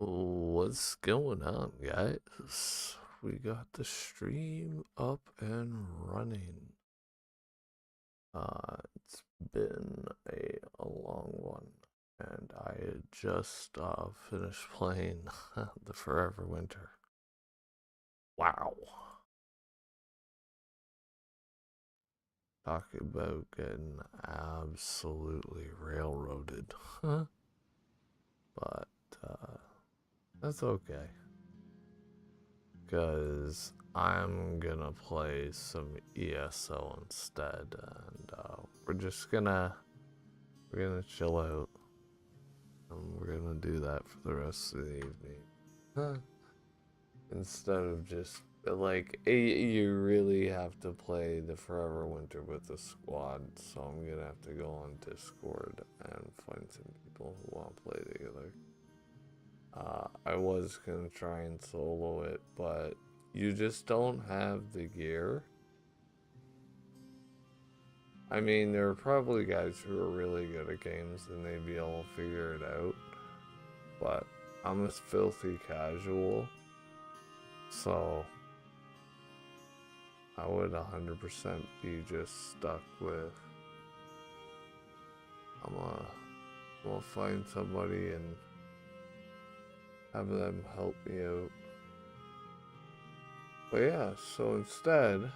What's going on, guys? We got the stream up and running. It's been a long one, and I had just finished playing the Forever Winter. Wow. Talk about getting absolutely railroaded. But that's okay. Because I'm gonna play some ESO instead, and we're gonna chill out, and we're gonna do that for the rest of the evening. Instead of just like you really have to play the Forever Winter with the squad, so I'm gonna have to go on Discord and find some people who want to play together. I was gonna try and solo it, but you just don't have the gear. I mean, there are probably guys who are really good at games and they'd be able to figure it out, but I'm a filthy casual, so I would 100% be just stuck with I'm gonna find somebody and have them help me out. But yeah, so instead,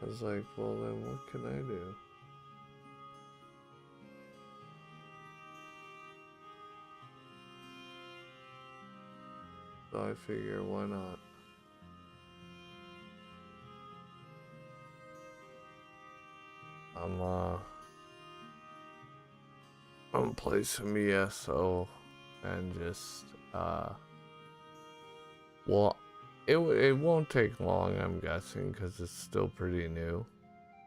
I was like, well then what can I do? So I figure, why not? I'm gonna play some ESO and just well, it won't take long, I'm guessing, because it's still pretty new.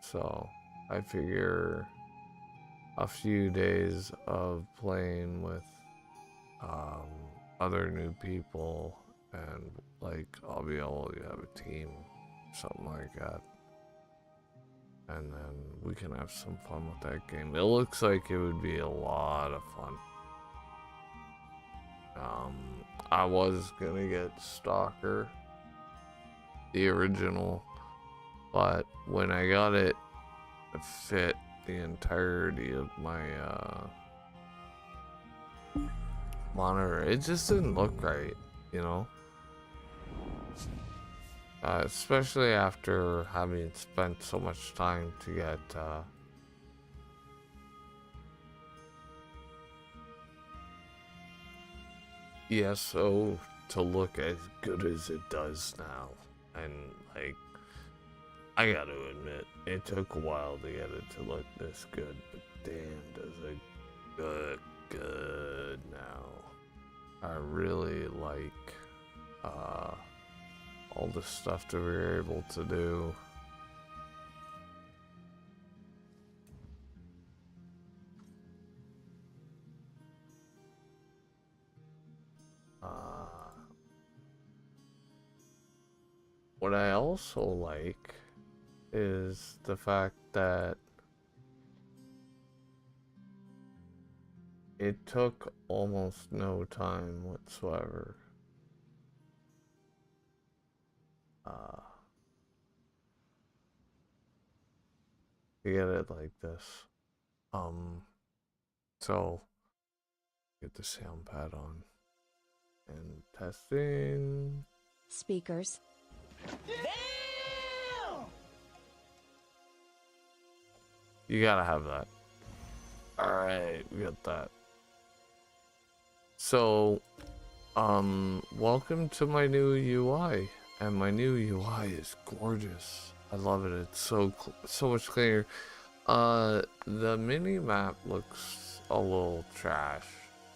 So I figure a few days of playing with other new people, and like I'll be able to have a team, something like that, and then we can have some fun with that game. It looks like it would be a lot of fun. I was gonna get Stalker, the original, but when I got it, it fit the entirety of my monitor. It just didn't look right, you know? Especially after having spent so much time to get ESO to look as good as it does now. And like, I gotta admit, it took a while to get it to look this good, but damn, does it look good now. I really like all the stuff that we were able to do. What I also like is the fact that it took almost no time whatsoever to get it like this. So get the sound pad on and testing. Speakers. Damn! You gotta have that. Alright, we got that. So, welcome to my new UI. And my new UI is gorgeous. I love it. It's so much cleaner. The mini map looks a little trash,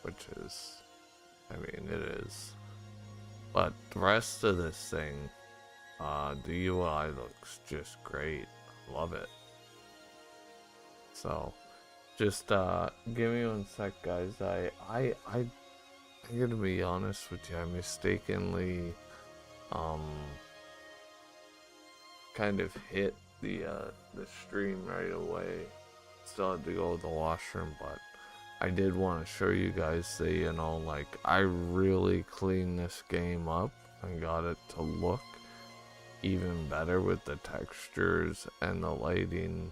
which is, I mean, it is. But the rest of this thing, the UI looks just great. Love it. So, just give me one sec, guys. I'm gonna be honest with you. I mistakenly kind of hit the stream right away. Still had to go to the washroom, but I did want to show you guys that, you know, like, I really cleaned this game up and got it to look even better with the textures and the lighting.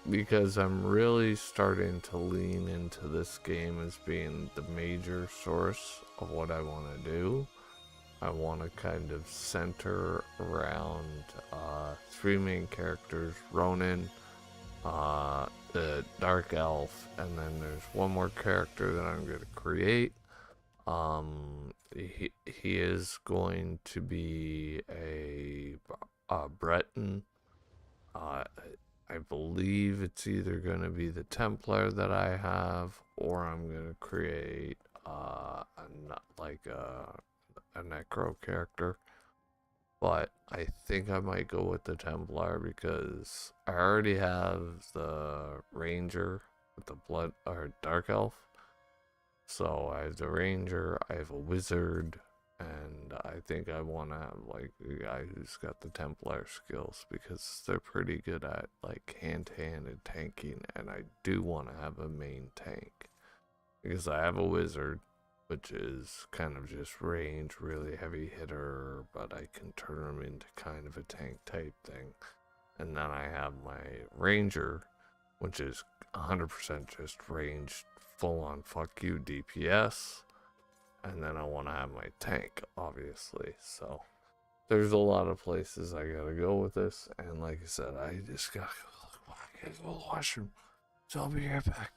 Because I'm really starting to lean into this game as being the major source of what I want to do. I want to kind of center around three main characters: Ronin, the Dark Elf, and then there's one more character that I'm going to create. He is going to be a Breton. Uh, I believe it's either going to be the Templar that I have, or I'm going to create a Necro character. But I think I might go with the Templar because I already have the Ranger with the Blood or Dark Elf. So I have the Ranger, I have a Wizard, and I think I want to have like a guy who's got the Templar skills because they're pretty good at like hand-to-hand and tanking, and I do want to have a main tank because I have a Wizard, which is kind of just range, really heavy hitter, but I can turn him into kind of a tank type thing. And then I have my Ranger, which is 100% just range, full on fuck you DPS. And then I want to have my tank, obviously. So there's a lot of places I gotta go with this. And like I said, I just gotta go to the washroom. So I'll be right back.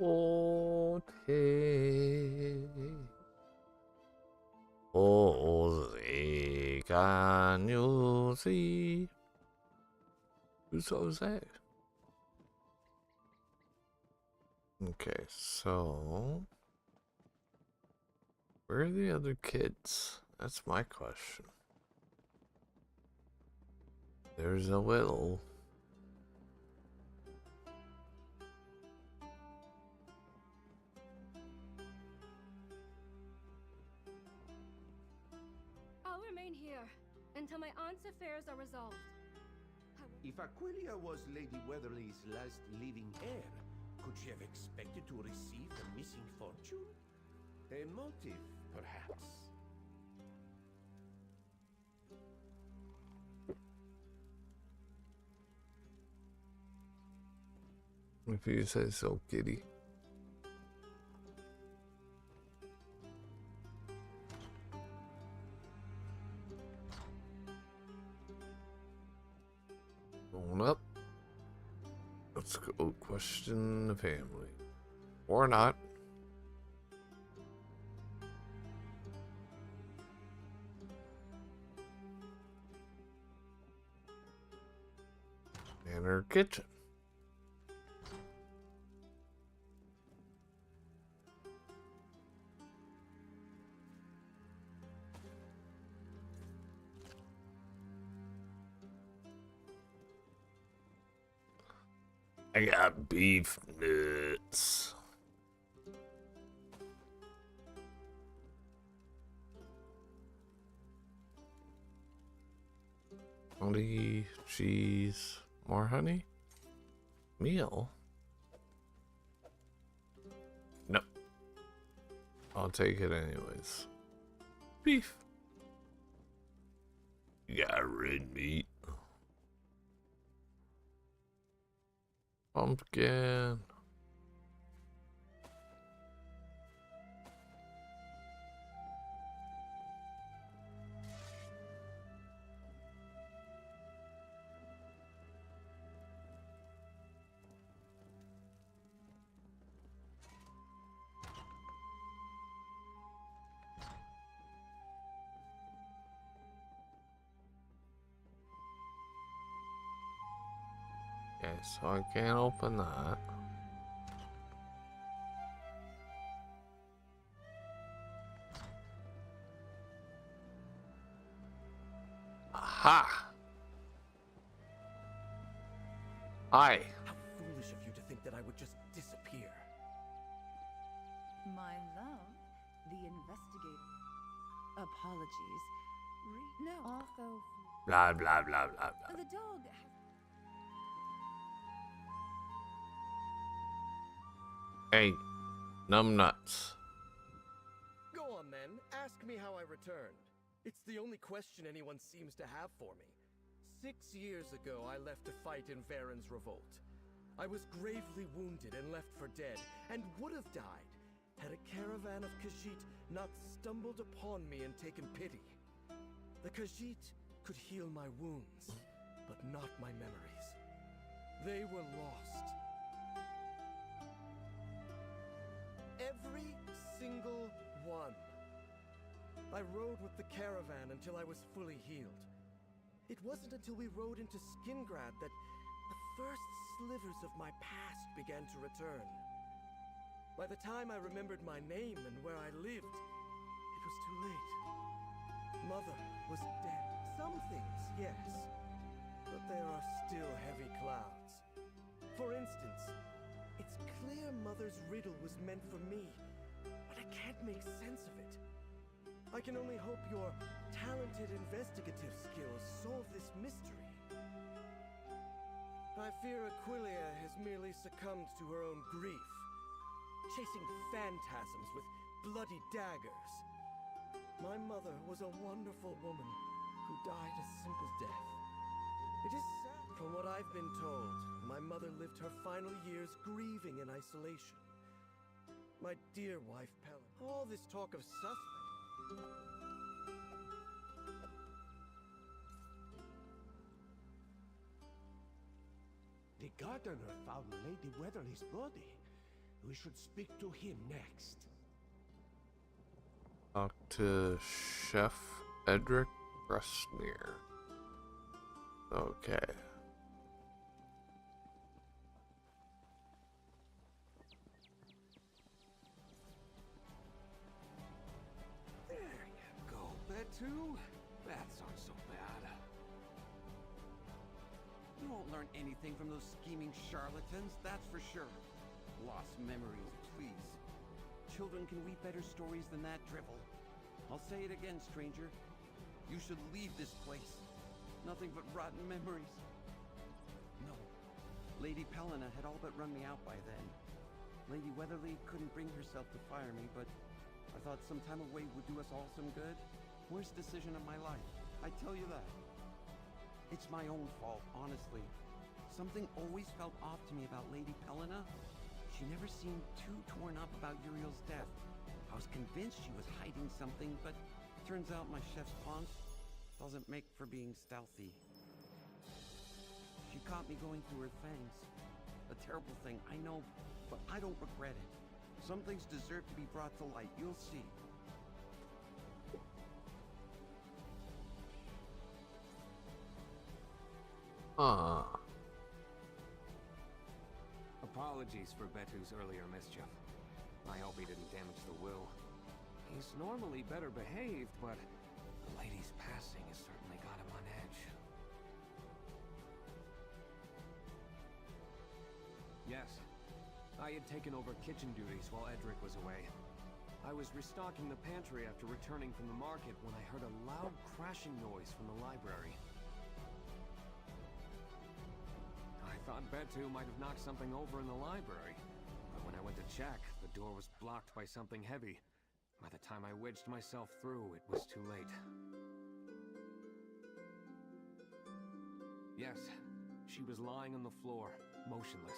Oh, can you see? Who's Jose? Okay, so where are the other kids? That's my question. There's a little. I'll remain here until my aunt's affairs are resolved. If Aquilia was Lady Weatherly's last living heir, could she have expected to receive the missing fortune? A motive, perhaps. If you say so, kitty. Going up. Let's go question the family. Or not. And her kitchen. I got beef nuts. Honey, cheese, more honey? Meal? No. I'll take it anyways. Beef. You got red meat. Pumpkin. Okay, so I can't open that. Aha! Hi. How foolish of you to think that I would just disappear. My love, the investigator. Apologies. No. Also, Blah, blah, blah, blah, blah. the dog has... Hey, numbnuts. Go on then, ask me how I returned. It's the only question anyone seems to have for me. 6 years ago, I left to fight in Varen's revolt. I was gravely wounded and left for dead, and would have died, had a caravan of Khajiit not stumbled upon me and taken pity. The Khajiit could heal my wounds, but not my memories. They were lost. Every single one. I rode with the caravan until I was fully healed. It wasn't until we rode into Skingrad that the first slivers of my past began to return. By the time I remembered my name and where I lived, it was too late. Mother was dead. Some things, yes, but there are still heavy clouds. For instance, it's clear Mother's riddle was meant for me, but I can't make sense of it. I can only hope your talented investigative skills solve this mystery. I fear Aquilia has merely succumbed to her own grief, chasing phantasms with bloody daggers. My mother was a wonderful woman who died a simple death. It is sad. From what I've been told, my mother lived her final years grieving in isolation. My dear wife, Pella. All this talk of suspect. The gardener found Lady Weatherly's body. We should speak to him next. Talk to Chef Edric Brusnier. Okay. There you go, Betu. That's not so bad. You won't learn anything from those scheming charlatans, that's for sure. Lost memories, please. Children can weave better stories than that drivel. I'll say it again, stranger. You should leave this place. Nothing but rotten memories. No. Lady Pelena had all but run me out by then. Lady Weatherly couldn't bring herself to fire me, but I thought some time away would do us all some good. Worst decision of my life, I tell you that. It's my own fault, honestly. Something always felt off to me about Lady Pelena. She never seemed too torn up about Uriel's death. I was convinced she was hiding something, but turns out my chef's paunch doesn't make for being stealthy. She caught me going through her fangs. A terrible thing, I know, but I don't regret it. Some things deserve to be brought to light, you'll see. Apologies for Betu's earlier mischief. I hope he didn't damage the will. He's normally better behaved, but the lady's passing has certainly got him on edge. Yes, I had taken over kitchen duties while Edric was away. I was restocking the pantry after returning from the market when I heard a loud crashing noise from the library. I thought Betu might have knocked something over in the library, but when I went to check, the door was blocked by something heavy. By the time I wedged myself through, it was too late. Yes, she was lying on the floor, motionless.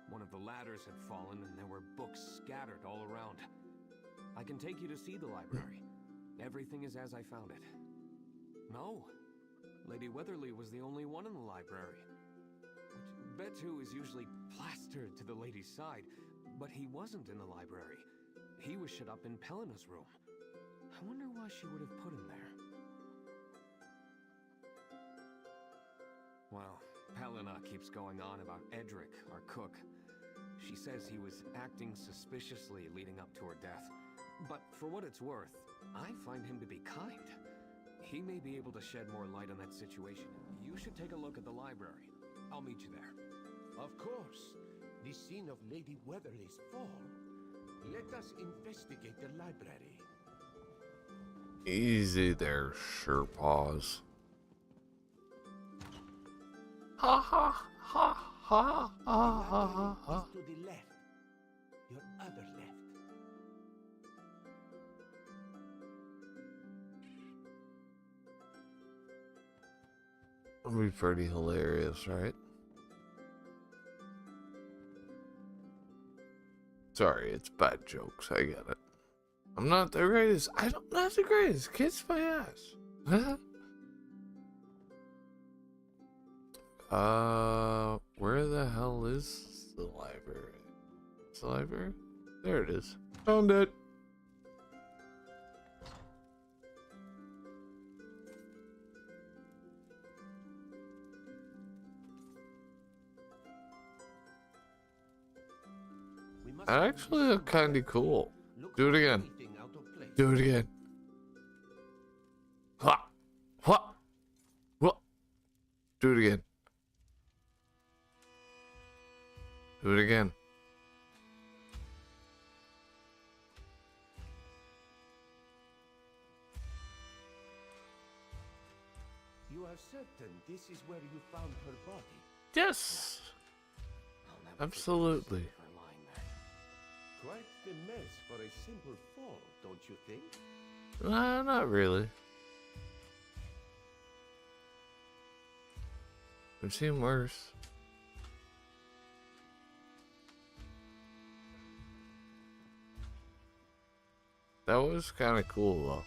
One of the ladders had fallen and there were books scattered all around. I can take you to see the library. Everything is as I found it. No, Lady Weatherly was the only one in the library. Betu is usually plastered to the lady's side, but he wasn't in the library. He was shut up in Pelena's room. I wonder why she would have put him there. Well, Pelena keeps going on about Edric, our cook. She says he was acting suspiciously leading up to her death. But for what it's worth, I find him to be kind. He may be able to shed more light on that situation. You should take a look at the library. I'll meet you there. Of course, the scene of Lady Weatherly's fall. Let us investigate the library. Easy there, Sherpaws. Ha ha ha ha ha ha ha. To the left. Your other left. That'll be pretty hilarious, right? Sorry, it's bad jokes. I get it. I'm not the greatest. I'm not the greatest. Kiss my ass. Where the hell is the library? Is the library? There it is. Found it. That actually look kind of cool. Do it again. Do it again. Ha! Ha! What? Do it again. Do it again. You are certain this is where you found her body? Yes. Absolutely. Quite the mess for a simple fall, don't you think? Not really. I've seen worse. That was kind of cool, though.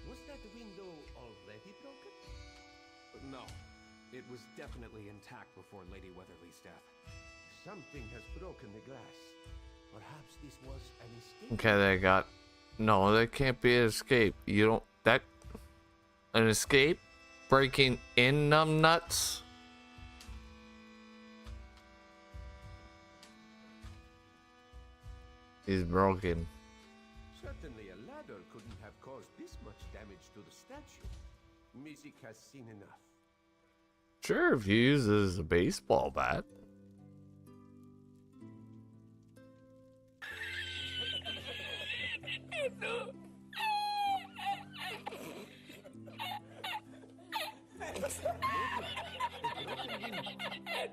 Was that window already broken? No, it was definitely intact before Lady Weatherly's death. Something has broken the glass. Perhaps this was an escape. Okay, they got. No, that can't be an escape. You don't. That. An escape? Breaking in numbnuts? He's broken. Certainly a ladder couldn't have caused this much damage to the statue. Music has seen enough. Sure, if you use it as a baseball bat.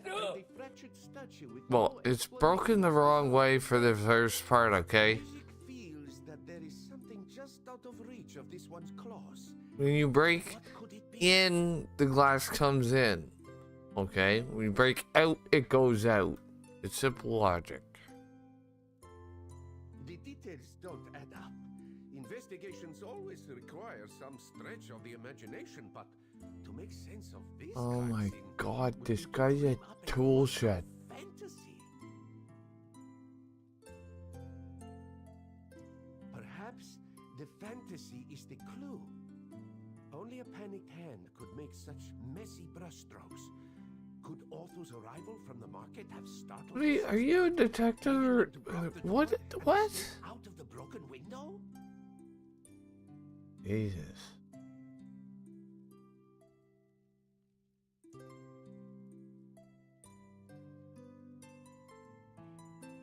The fractured statue with Well, no it's explanation. broken the wrong way for the first part, okay? Music feels that there is something just out of reach of this one's claws. When you break What could it be? in, the glass comes in. Okay? When you break out, it goes out. It's simple logic. The details don't add up. Investigations always require some stretch of the imagination, but to make sense of this Oh crime my scene god, would this be to guy's a dream up a tool world shed. of fantasy. Perhaps the fantasy is the clue. Only a panicked hand could make such messy brushstrokes. Could Otho's arrival from the market have startled? Are you a detective or To block the what? door and What? slip out of the broken window? Jesus.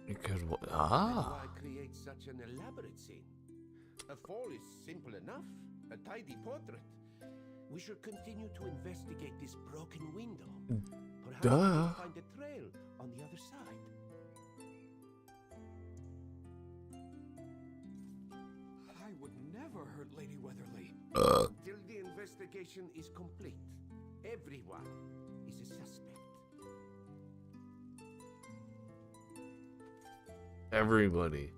Because what? Then Ah. why create such an elaborate scene? A fall is simple enough. A tidy portrait. We should continue to investigate this broken window. Perhaps we Duh. can find a trail on the other side. I would never hurt Lady Weatherly. Until the investigation is complete, everyone is a suspect. Everybody.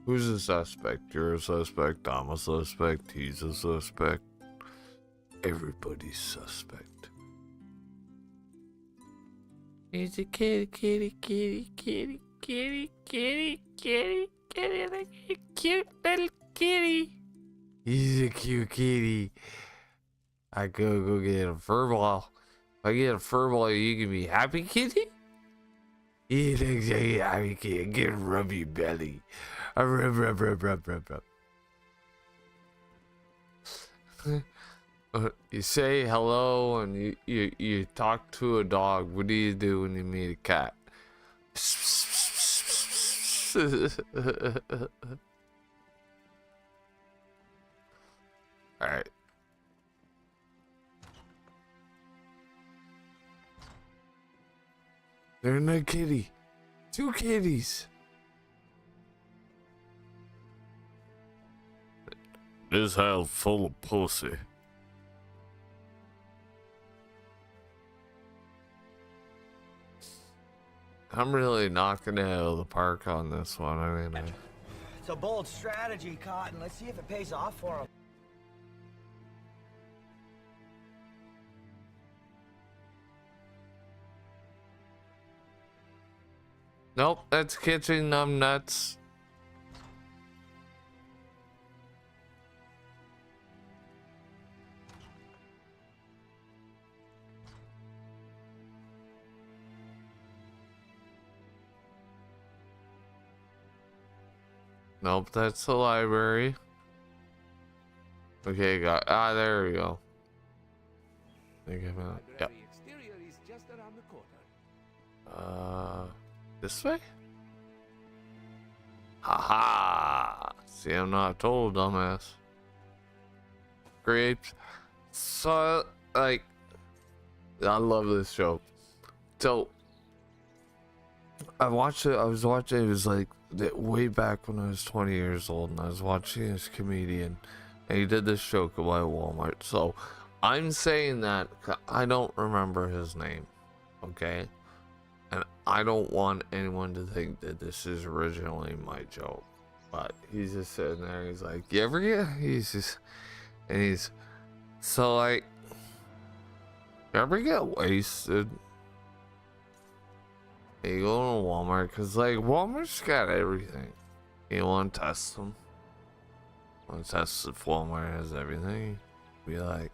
Who's a suspect? You're a suspect. I'm a suspect. He's a suspect. Everybody's suspect. He's a kitty, kitty, kitty, kitty, kitty, kitty, kitty, kitty, like a cute little kitty. He's a cute kitty. I go get a fur ball. If I get a fur ball, you can be happy, kitty? He looks like a happy kitty. Get a rubby belly. A rub, rub, rub, rub, rub, rub. You say hello and you talk to a dog. What do you do when you meet a cat? Alright. They're in a kitty. Two kitties. This house full of pussy. I'm really knocking it out of the park on this one. I mean, It's a bold strategy, Cotton. Let's see if it pays off for him. nope, that's catching numb nuts. Nope, that's the library. Okay, there we go. Think of it. Yep. Library exterior is just around the corner. This way? Haha! See, I'm not told, dumbass. Grapes. So, like, I love this show. So, I watched it. I was watching. It was like way back when I was 20 years old, and I was watching this comedian, and he did this joke about Walmart. So, I'm saying that I don't remember his name. Okay. And I don't want anyone to think that this is originally my joke. But he's just sitting there, he's like, you ever get, so like, you ever get wasted? You go to Walmart, because, like, Walmart's got everything. You want to test them? Want to test if Walmart has everything? Be like,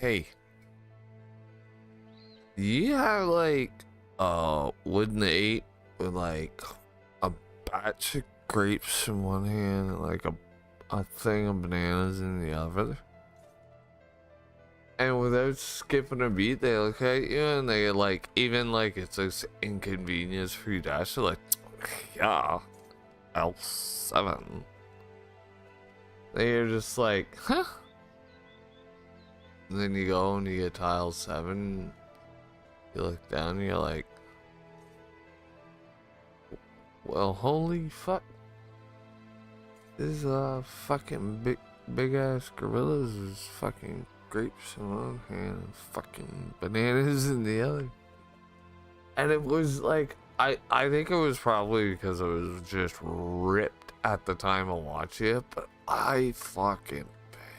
hey, you have, like, wooden 8 with, like, a batch of grapes in one hand and, like, a thing of bananas in the other? And without skipping a beat, they look at you and they like, even like it's an inconvenience for you to ask, they're like, yeah, L7. They're just like, huh? And then you go and you get tile 7. You look down and you're like, well, holy fuck. This fucking big ass gorillas is fucking grapes in one hand and fucking bananas in the other. And it was like, I think it was probably because I was just ripped at the time of watching it, but I fucking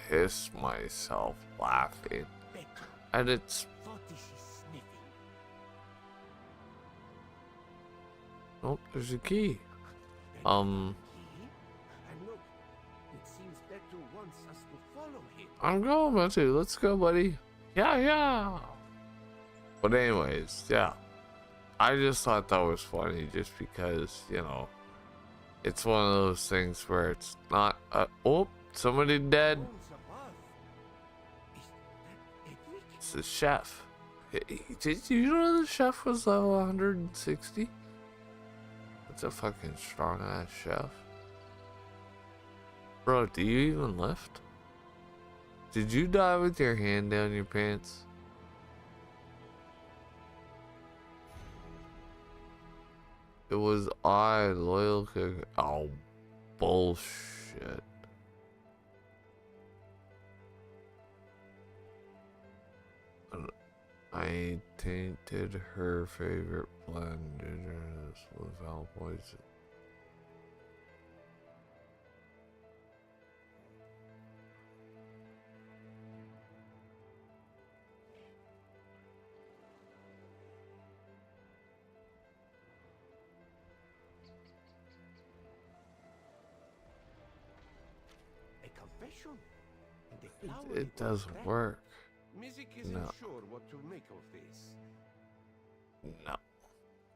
pissed myself laughing. And it's, oh, there's a key. I'm going, Matthew. Let's go, buddy. Yeah. But anyways, yeah. I just thought that was funny just because, you know, it's one of those things where it's not oh, somebody dead. It's the chef. Did you know the chef was level 160? That's a fucking strong ass chef. Bro, do you even lift? Did you die with your hand down your pants? It was I, loyal cook. Oh, bullshit. I tainted her favorite blend without poison. It doesn't work. Music isn't sure what to make of this. No.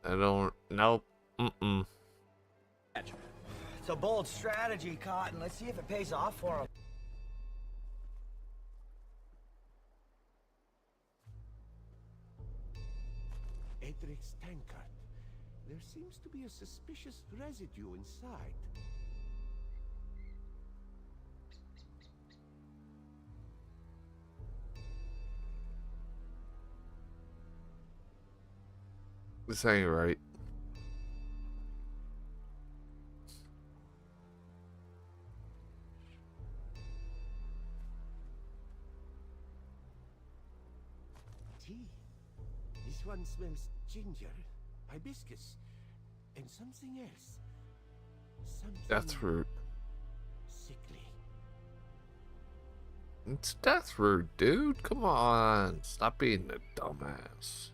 I don't. Nope. It's a bold strategy, Cotton. Let's see if it pays off for him. Edric's tankard. There seems to be a suspicious residue inside. This ain't right. Tea. This one smells ginger, hibiscus, and something else. Something Death root. sickly. It's death root, dude. Come on. Stop being a dumbass.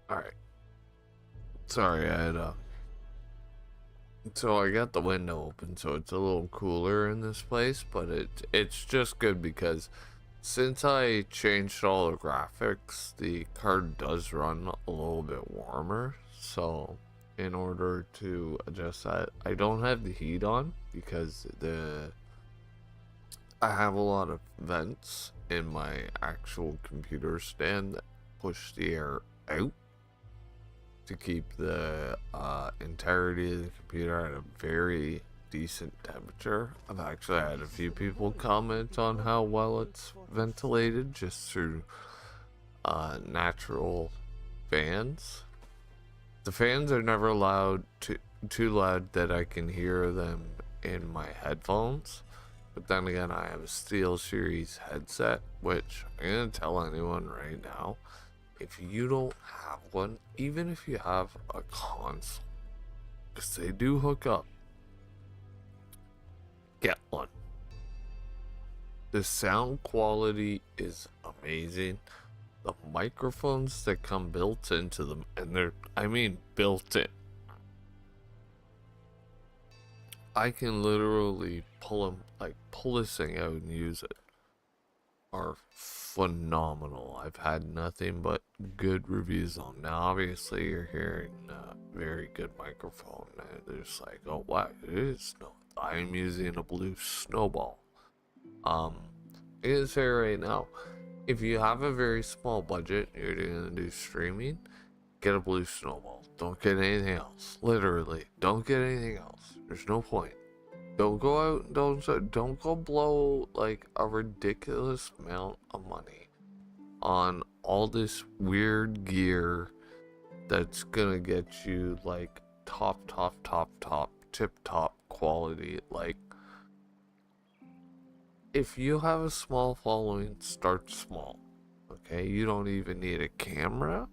Alright. Sorry, I had so I got the window open, so it's a little cooler in this place, but it's just good because since I changed all the graphics, the card does run a little bit warmer. So in order to adjust that, I don't have the heat on because I have a lot of vents in my actual computer stand that push the air out to keep the entirety of the computer at a very decent temperature. I've actually had a few people comment on how well it's ventilated just through natural fans. The fans are never too loud that I can hear them in my headphones. But then again, I have a SteelSeries headset, which I'm gonna tell anyone right now, if you don't have one, even if you have a console, because they do hook up, get one. The sound quality is amazing. The microphones that come built into them, and I mean built in. I can literally pull this thing out and use it. Are phenomenal. I've had nothing but good reviews on them. Now, obviously, you're hearing a very good microphone, and it's like, oh wow, it is. No, I'm using a blue snowball. I'm gonna say right now, if you have a very small budget, you're gonna do streaming, get a blue snowball. Don't get anything else. Literally, don't get anything else. There's no point. Don't go out and don't go blow like a ridiculous amount of money on all this weird gear that's gonna get you like top tip top quality. Like, if you have a small following, start small. Okay, you don't even need a camera.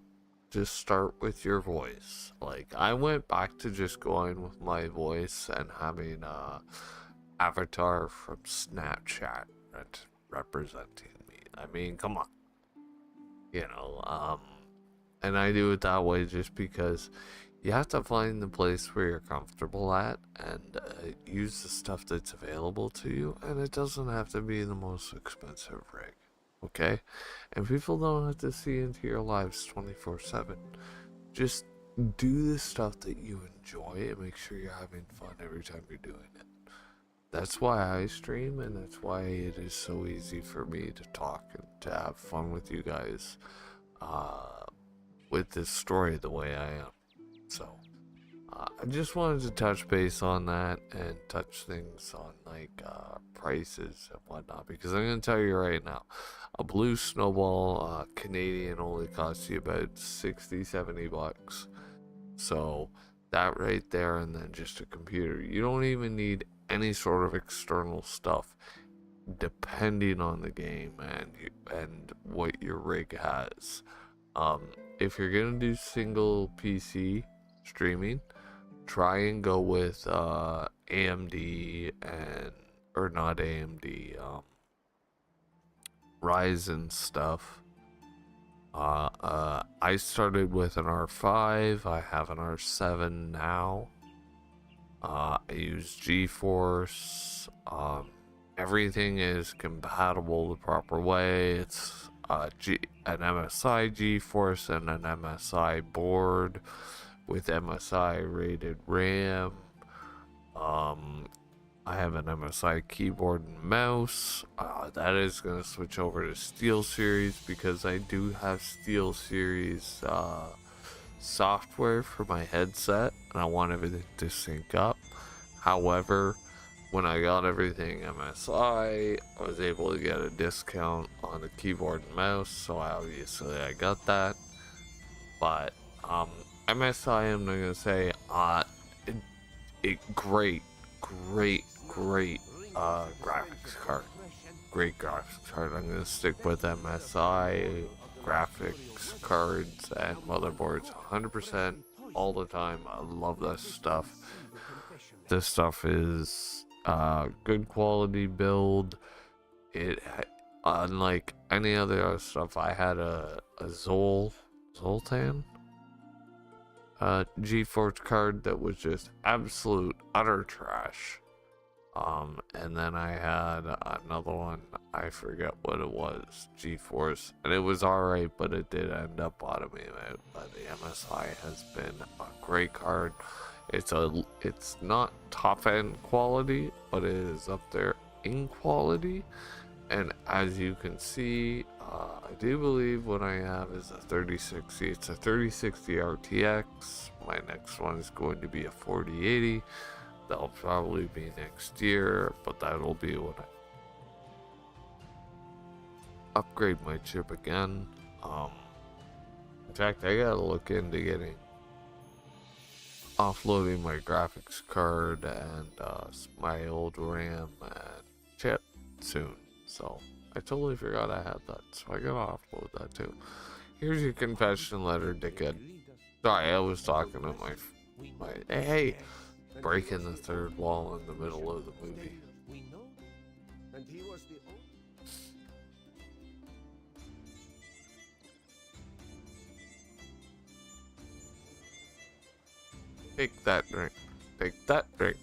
Just start with your voice. Like, I went back to just going with my voice and having a avatar from Snapchat representing me. I mean, come on. You know, and I do it that way just because you have to find the place where you're comfortable at and use the stuff that's available to you, and it doesn't have to be the most expensive rig. Okay? And people don't have to see into your lives 24/7. Just do the stuff that you enjoy and make sure you're having fun every time you're doing it. That's why I stream, and that's why it is so easy for me to talk and to have fun with you guys with this story the way I am. So, I just wanted to touch base on that and touch things on like prices and whatnot, because I'm going to tell you right now, a blue snowball Canadian only costs you about 60-70 bucks. So that right there, and then just a computer. You don't even need any sort of external stuff, depending on the game and what your rig has. If you're gonna do single PC streaming, try and go with AMD or not AMD, Ryzen stuff. I started with an R5. I have an R7 now. I use GeForce. Everything is compatible the proper way. It's an MSI GeForce and an MSI board with MSI rated RAM. I have an MSI keyboard and mouse. That is going to switch over to SteelSeries because I do have SteelSeries software for my headset, and I want everything to sync up. However, when I got everything MSI, I was able to get a discount on the keyboard and mouse, so obviously I got that. But MSI, I'm not gonna say great graphics card. Great graphics card. I'm gonna stick with MSI graphics cards and motherboards 100% all the time. I love this stuff. This stuff is good quality build. It, unlike any other stuff, I had a Zoltan GeForce card that was just absolute utter trash. And then I had another one, I forget what it was, GeForce, and it was alright, but it did end up bottoming out. But the MSI has been a great card. It's not top end quality, but it is up there in quality. And as you can see, I do believe what I have is a 3060. It's a 3060 RTX. My next one is going to be a 4080. That'll probably be next year, but that'll be when I upgrade my chip again. In fact, I gotta look into offloading my graphics card and my old RAM and chip soon. So I totally forgot I had that, so I gotta offload that too. Here's your confession letter, dickhead. Sorry, I was talking to my We know Right. Hey, yes, and he breaking was the third wall in the middle of the movie. We know, and he was the only. Take that drink. Take that drink.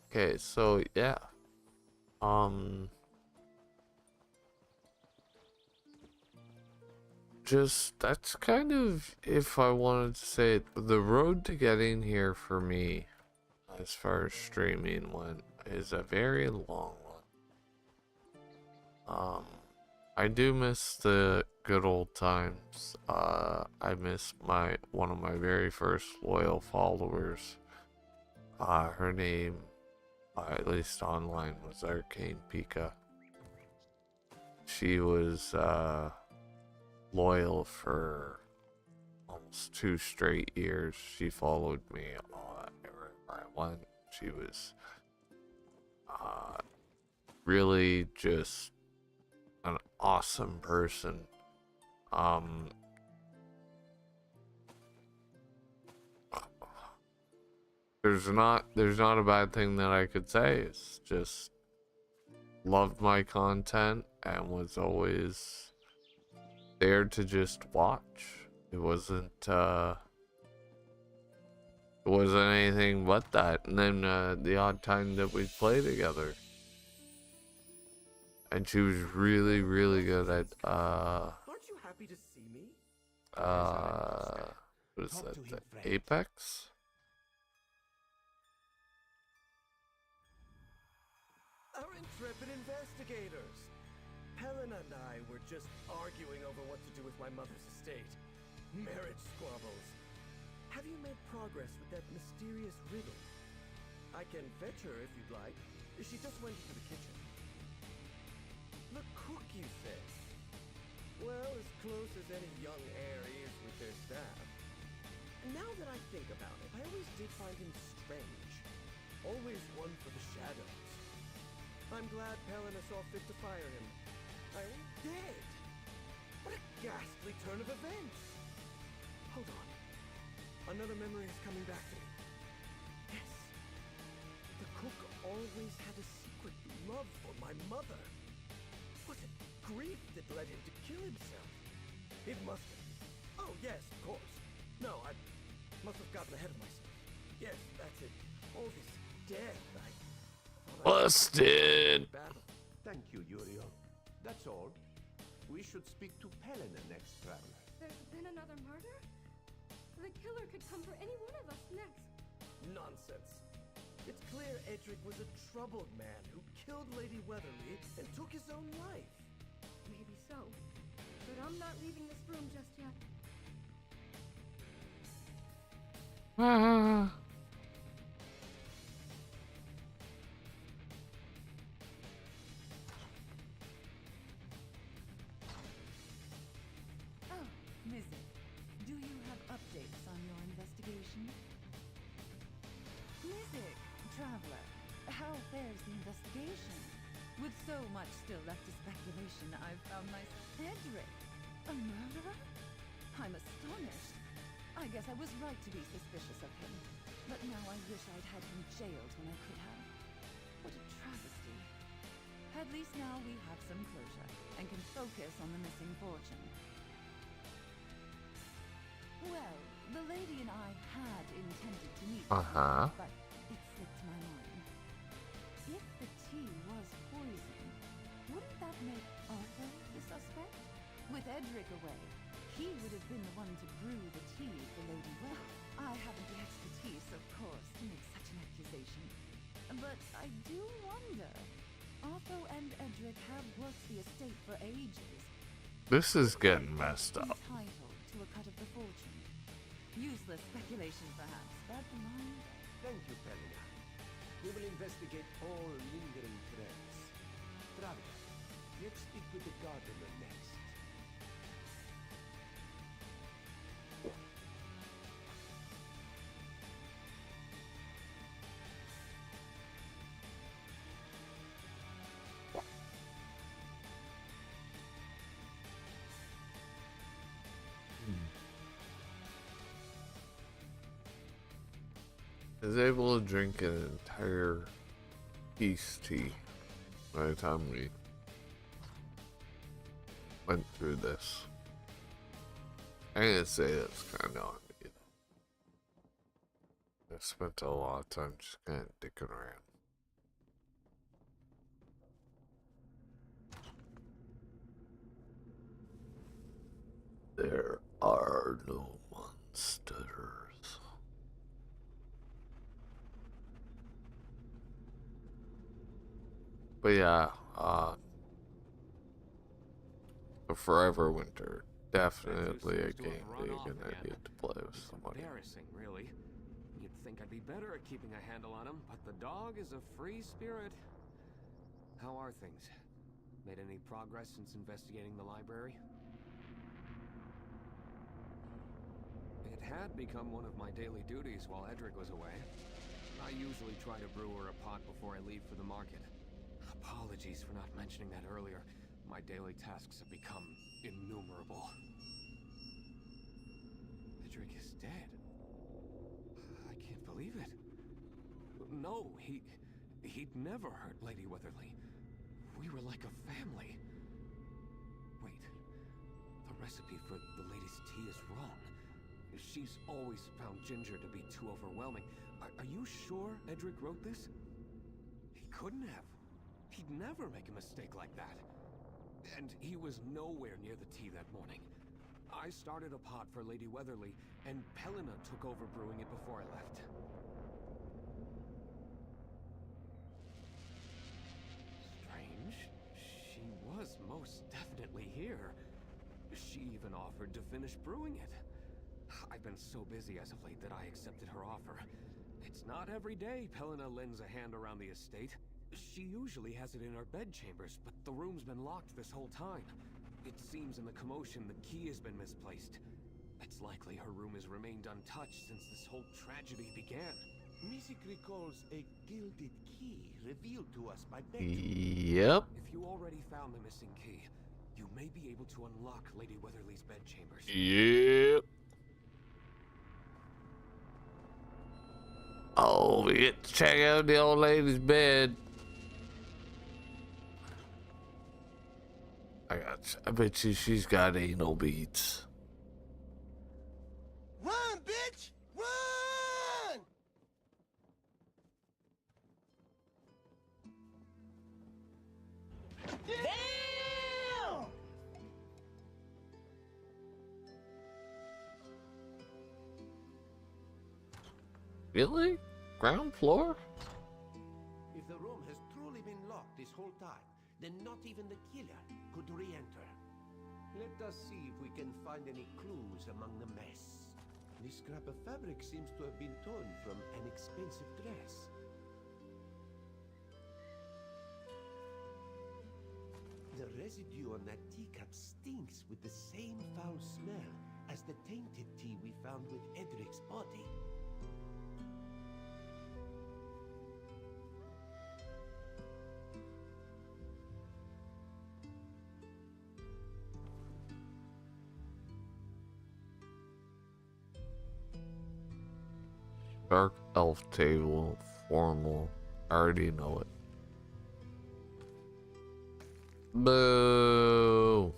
Okay, so yeah. Just that's kind of, if I wanted to say it, the road to getting here for me, as far as streaming went, is a very long one. I do miss the good old times. I miss one of my very first loyal followers. Her name, at least online, was Arcane Pika. She was loyal for almost 2 straight years. She followed me everywhere I went. She was really just an awesome person. There's not a bad thing that I could say. It's just loved my content and was always there to just watch. It wasn't anything but that. And then the odd time that we'd play together. And she was really, really good at Aren't you happy to see me? what is Talk that? to him, The friend. Apex? Our intrepid investigators. Helena and I were just arguing over what to do with my mother's estate. Marriage squabbles. Have you made progress with that mysterious riddle? I can fetch her if you'd like. She just went into the kitchen. The cook, you say? Well, as close as any young heir is with their staff. Now that I think about it, I always did find him strange. Always one for the shadows. I'm glad Helena saw fit to fire him. I am dead. What a ghastly turn of events. Hold on. Another memory is coming back to me. Yes. The cook always had a secret love for my mother. Was it grief that led him to kill himself? It must have. Oh, yes, of course. No, I must have gotten ahead of myself. Yes, that's it. All this death, Busted! battle. Thank you, Yurio. That's all. We should speak to Helena next, traveler. There's been another murder? The killer could come for any one of us next. Nonsense. It's clear Edric was a troubled man who killed Lady Weatherly and took his own life. Maybe so. But I'm not leaving this room just yet. Oh, Mizzy, do you have updates on your investigation? Mizzy, traveler, how fares the investigation? With so much still left to speculation, I've found myself Edric, a murderer? I'm astonished. I guess I was right to be suspicious of him. But now I wish I'd had him jailed when I could have. What a travesty. At least now we have some closure, and can focus on the missing fortune. Well, the lady and I had intended to meet, Uh-huh. but it slipped my mind. If the tea was poisoned, wouldn't that make Arthur the suspect? With Edric away, he would have been the one to brew the tea for Lady Well. I haven't the expertise, of course, to make such an accusation. But I do wonder. Arthur and Edric have worked the estate for ages. This is getting messed up. Entitled to a cut of the fortune. Useless speculation, perhaps, but mine. Thank you, Helena. We will investigate all lingering threads. Traveler, let's speak with the gardener next. is able to drink an entire peace tea by the time we went through this. I'm gonna say that's kind of on me. I spent a lot of time just kind of dicking around. There are no monsters. But yeah, the Forever Winter, definitely a game that you're gonna need to play with somebody. Embarrassing, really. You'd think I'd be better at keeping a handle on him, but the dog is a free spirit. How are things? Made any progress since investigating the library? It had become one of my daily duties while Edric was away. I usually try to brew her a pot before I leave for the market. Apologies for not mentioning that earlier. My daily tasks have become innumerable. Edric is dead. I can't believe it. No, he'd never hurt Lady Weatherly. We were like a family. Wait, the recipe for the lady's tea is wrong. She's always found ginger to be too overwhelming. Are you sure Edric wrote this? He couldn't have. He'd never make a mistake like that. And he was nowhere near the tea that morning. I started a pot for Lady Weatherly, and Pelina took over brewing it before I left. Strange. She was most definitely here. She even offered to finish brewing it. I've been so busy as of late that I accepted her offer. It's not every day Pelina lends a hand around the estate. She usually has it in her bedchambers, but the room's been locked this whole time. It seems in the commotion the key has been misplaced. It's likely her room has remained untouched since this whole tragedy began. Music recalls a gilded key revealed to us by Beck. Yep. If you already found the missing key, you may be able to unlock Lady Weatherly's bedchambers. Yep. Oh, we get to check out the old lady's bed. I bet you she's got anal beads. Run, bitch! Run! Damn! Really? Ground floor? If the room has truly been locked this whole time, then not even the killer could re-enter. Let us see if we can find any clues among the mess. This scrap of fabric seems to have been torn from an expensive dress. The residue on that teacup stinks with the same foul smell as the tainted tea we found with Edric's body. Dark elf table, formal. I already know it. Boo!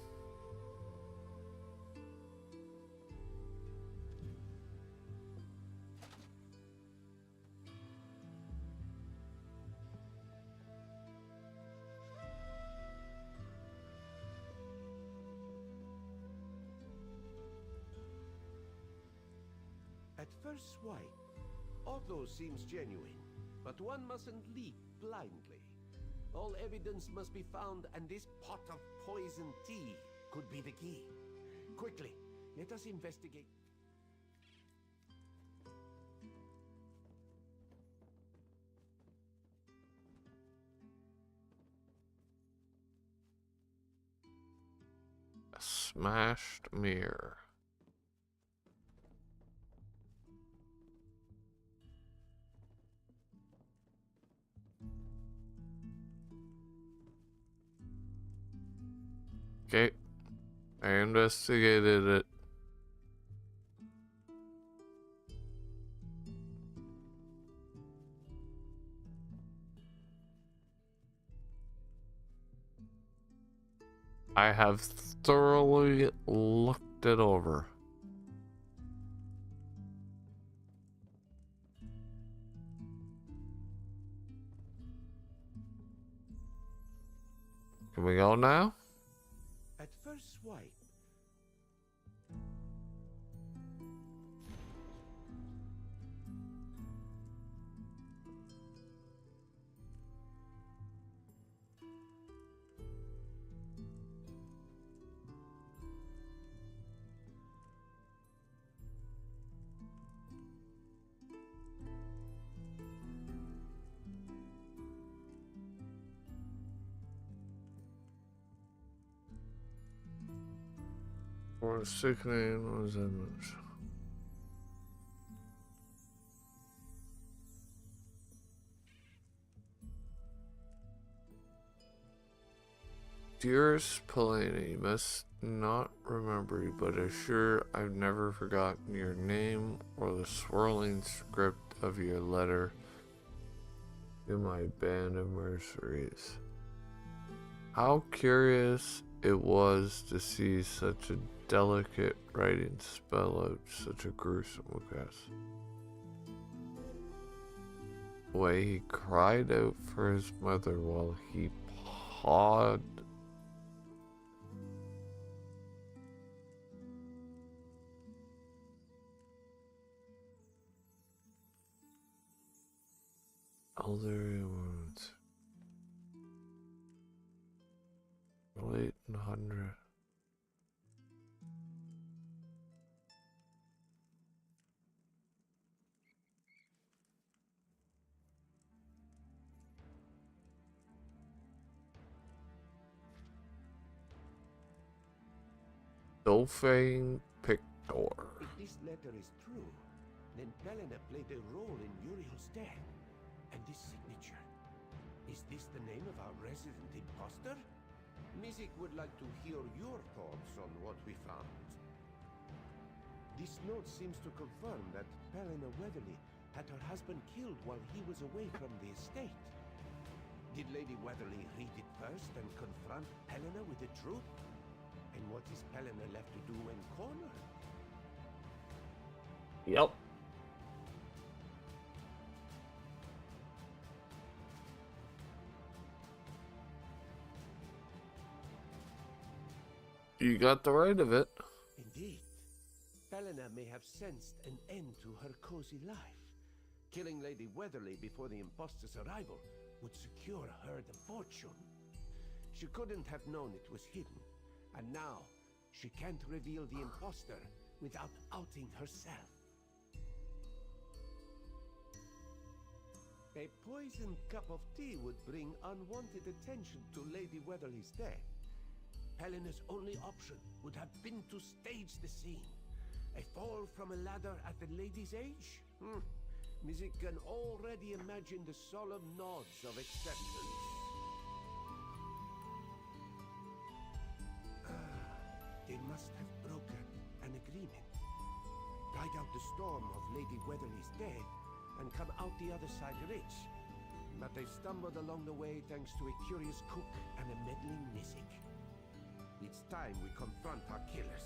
At first swipe, Otto seems genuine, but one mustn't leap blindly. All evidence must be found, and this pot of poison tea could be the key. Quickly, let us investigate. A smashed mirror. Okay, I investigated it. I have thoroughly looked it over. Can we go now? At first swipe, Or sickening resemblance. Dearest Polina, you must not remember me, but assure I've never forgotten your name or the swirling script of your letter to my band of mercenaries. How curious it was to see such a delicate writing spell out such a gruesome request. The way he cried out for his mother while he pawed elderly wounds. Late 100. Dolphine Pictor. if this letter is true, then Helena played a role in Uriel's death. And this signature, is this the name of our resident imposter? Mizik would like to hear your thoughts on what we found. This note seems to confirm that Helena Weatherly had her husband killed while he was away from the estate. Did Lady Weatherly read it first and confront Helena with the truth? And what is Helena left to do when cornered? Yep. You got the right of it. Indeed. Helena may have sensed an end to her cozy life. Killing Lady Weatherly before the imposter's arrival would secure her the fortune. She couldn't have known it was hidden, and now she can't reveal the imposter without outing herself. A poisoned cup of tea would bring unwanted attention to Lady Weatherly's death. Helena's only option would have been to stage the scene. A fall from a ladder at the lady's age? Mizik can already imagine the solemn nods of acceptance. They must have broken an agreement. Ride out the storm of Lady Weatherly's death and come out the other side rich. But they've stumbled along the way thanks to a curious cook and a meddling Mizik. It's time we confront our killers.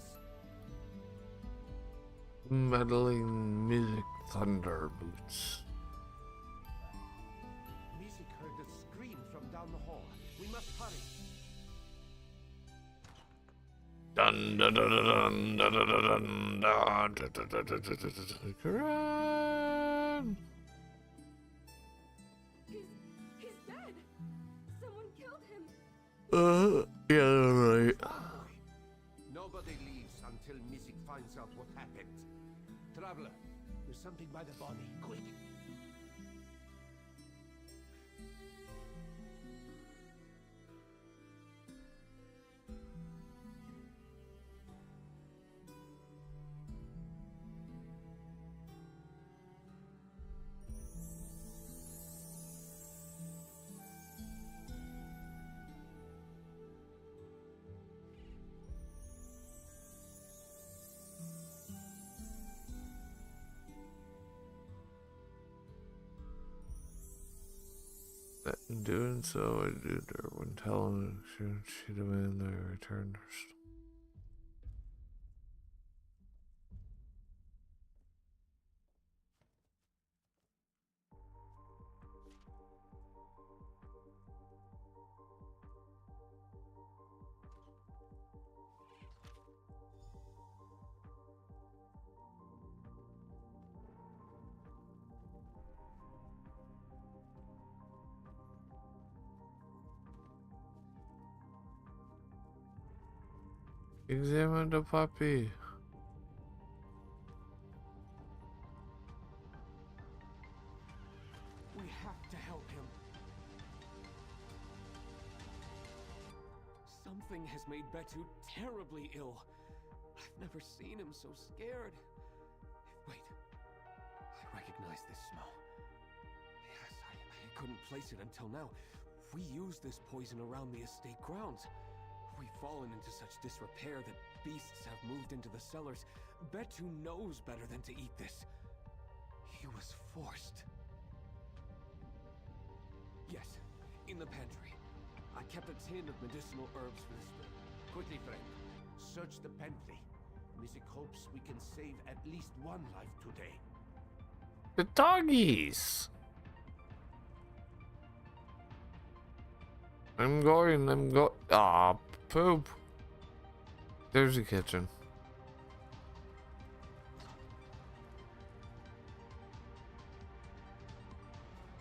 Meddling Mizik Thunder Boots. Mizik heard a scream from down the hall. We must hurry. Dun dun dun dun dun dun dun dun dun. Run! He's dead. Someone killed him. Yeah, right. Nobody leaves until Mizik finds out what happened. Traveler, there's something by the body. Quick! In doing so, I did her when telling her she demanded that I return her. Examine the puppy. We have to help him. Something has made Betu terribly ill. I've never seen him so scared. Wait. I recognize this smell. Yes, I couldn't place it until now. We used this poison around the estate grounds. We've fallen into such disrepair that beasts have moved into the cellars. Betu knows better than to eat this. He was forced. Yes, in the pantry. I kept a tin of medicinal herbs for this. Quickly, friend. Search the pantry. Music hopes we can save at least one life today. The doggies. I'm going. Ah, poop. There's the kitchen.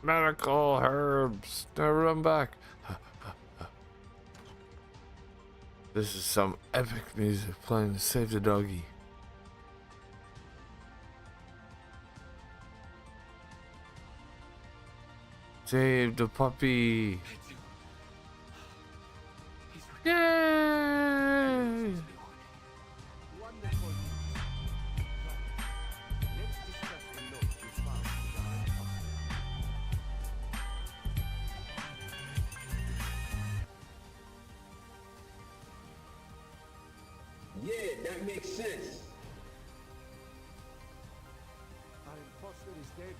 Medical herbs. Now run back. This is some epic music playing to save the doggy. Save the puppy. Yay! Wonderful. Let's discuss the note you found. Yeah, that makes sense. Our imposter is dead,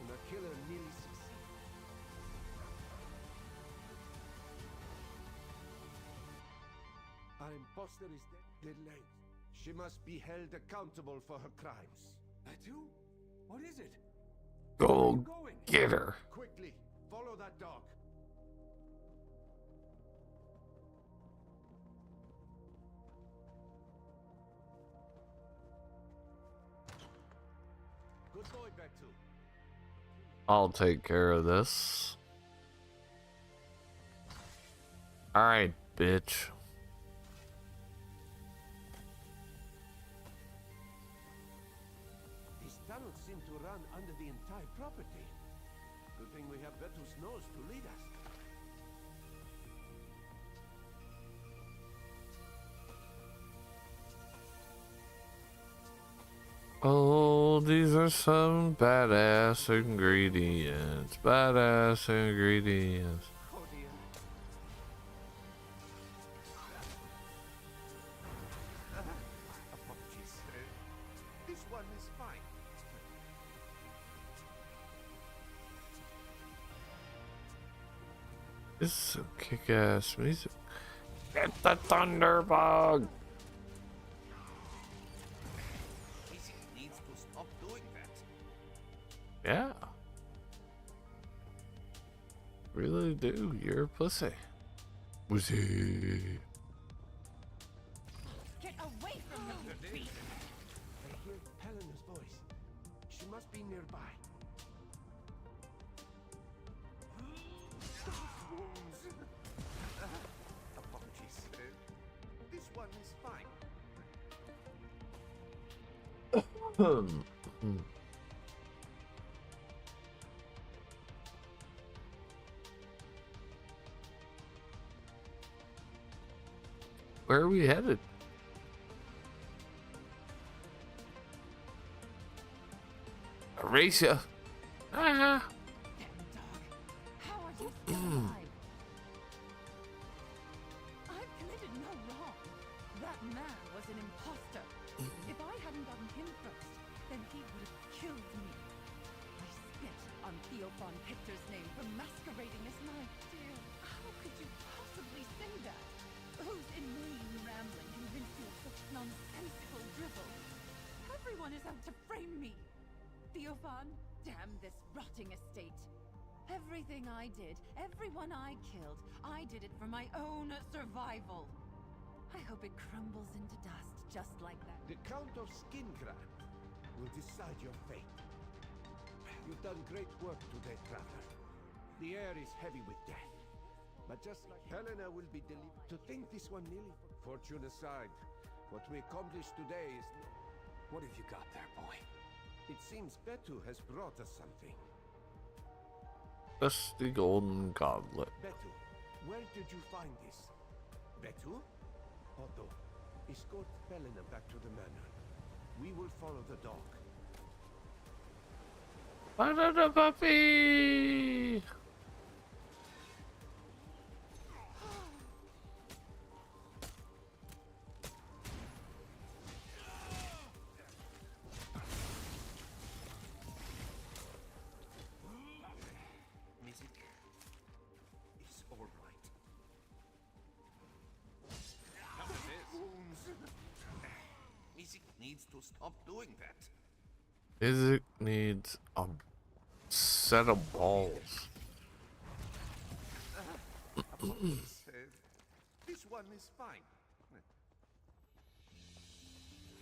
and our killer nearly succeeded. Our imposter is dead. Late. She must be held accountable for her crimes. Betu? What is it? Go get her. Quickly, follow that dog. Good boy, Betu. I'll take care of this. Alright, bitch. These tunnels seem to run under the entire property. Good thing we have Betu's nose to lead us. Oh, these are some badass ingredients. Badass ingredients. Oh dear. Apologies. This one is fine. This is some kick-ass music. Get the thunderbug! He needs to stop doing that. Yeah. Really do. You're a pussy. Pussy. Get away from me, you beast! I hear Helena's voice. She must be nearby. Wounds. Apologies. This one is fine. Where are we headed? Erasia. Ah. Damn dog! How are you still alive? I've committed no wrong. That man was an imposter. If I hadn't gotten him first, then he would have killed me. I spit on on Theophan Pictor's name for masquerading as my dear. How could you possibly say that? Whose inane rambling convinced you of such nonsensical drivel? Everyone is out to frame me. Theophan, damn this rotting estate. Everything I did, everyone I killed, I did it for my own survival. I hope it crumbles into dust just like that. The Count of Skingrad will decide your fate. You've done great work today, traveler. The air is heavy with death. But just like Helena will be delivered. To think this one nearly... Fortune aside, what we accomplished today is... What have you got there, boy? It seems Betu has brought us something. That's the golden goblet. Betu, where did you find this? Betu? Otto, escort Helena back to the manor. We will follow the dog. Banana puppy! Music is all right. Now it is. Music needs to stop doing that. Isaac needs a set of balls. Apologies, this one is fine.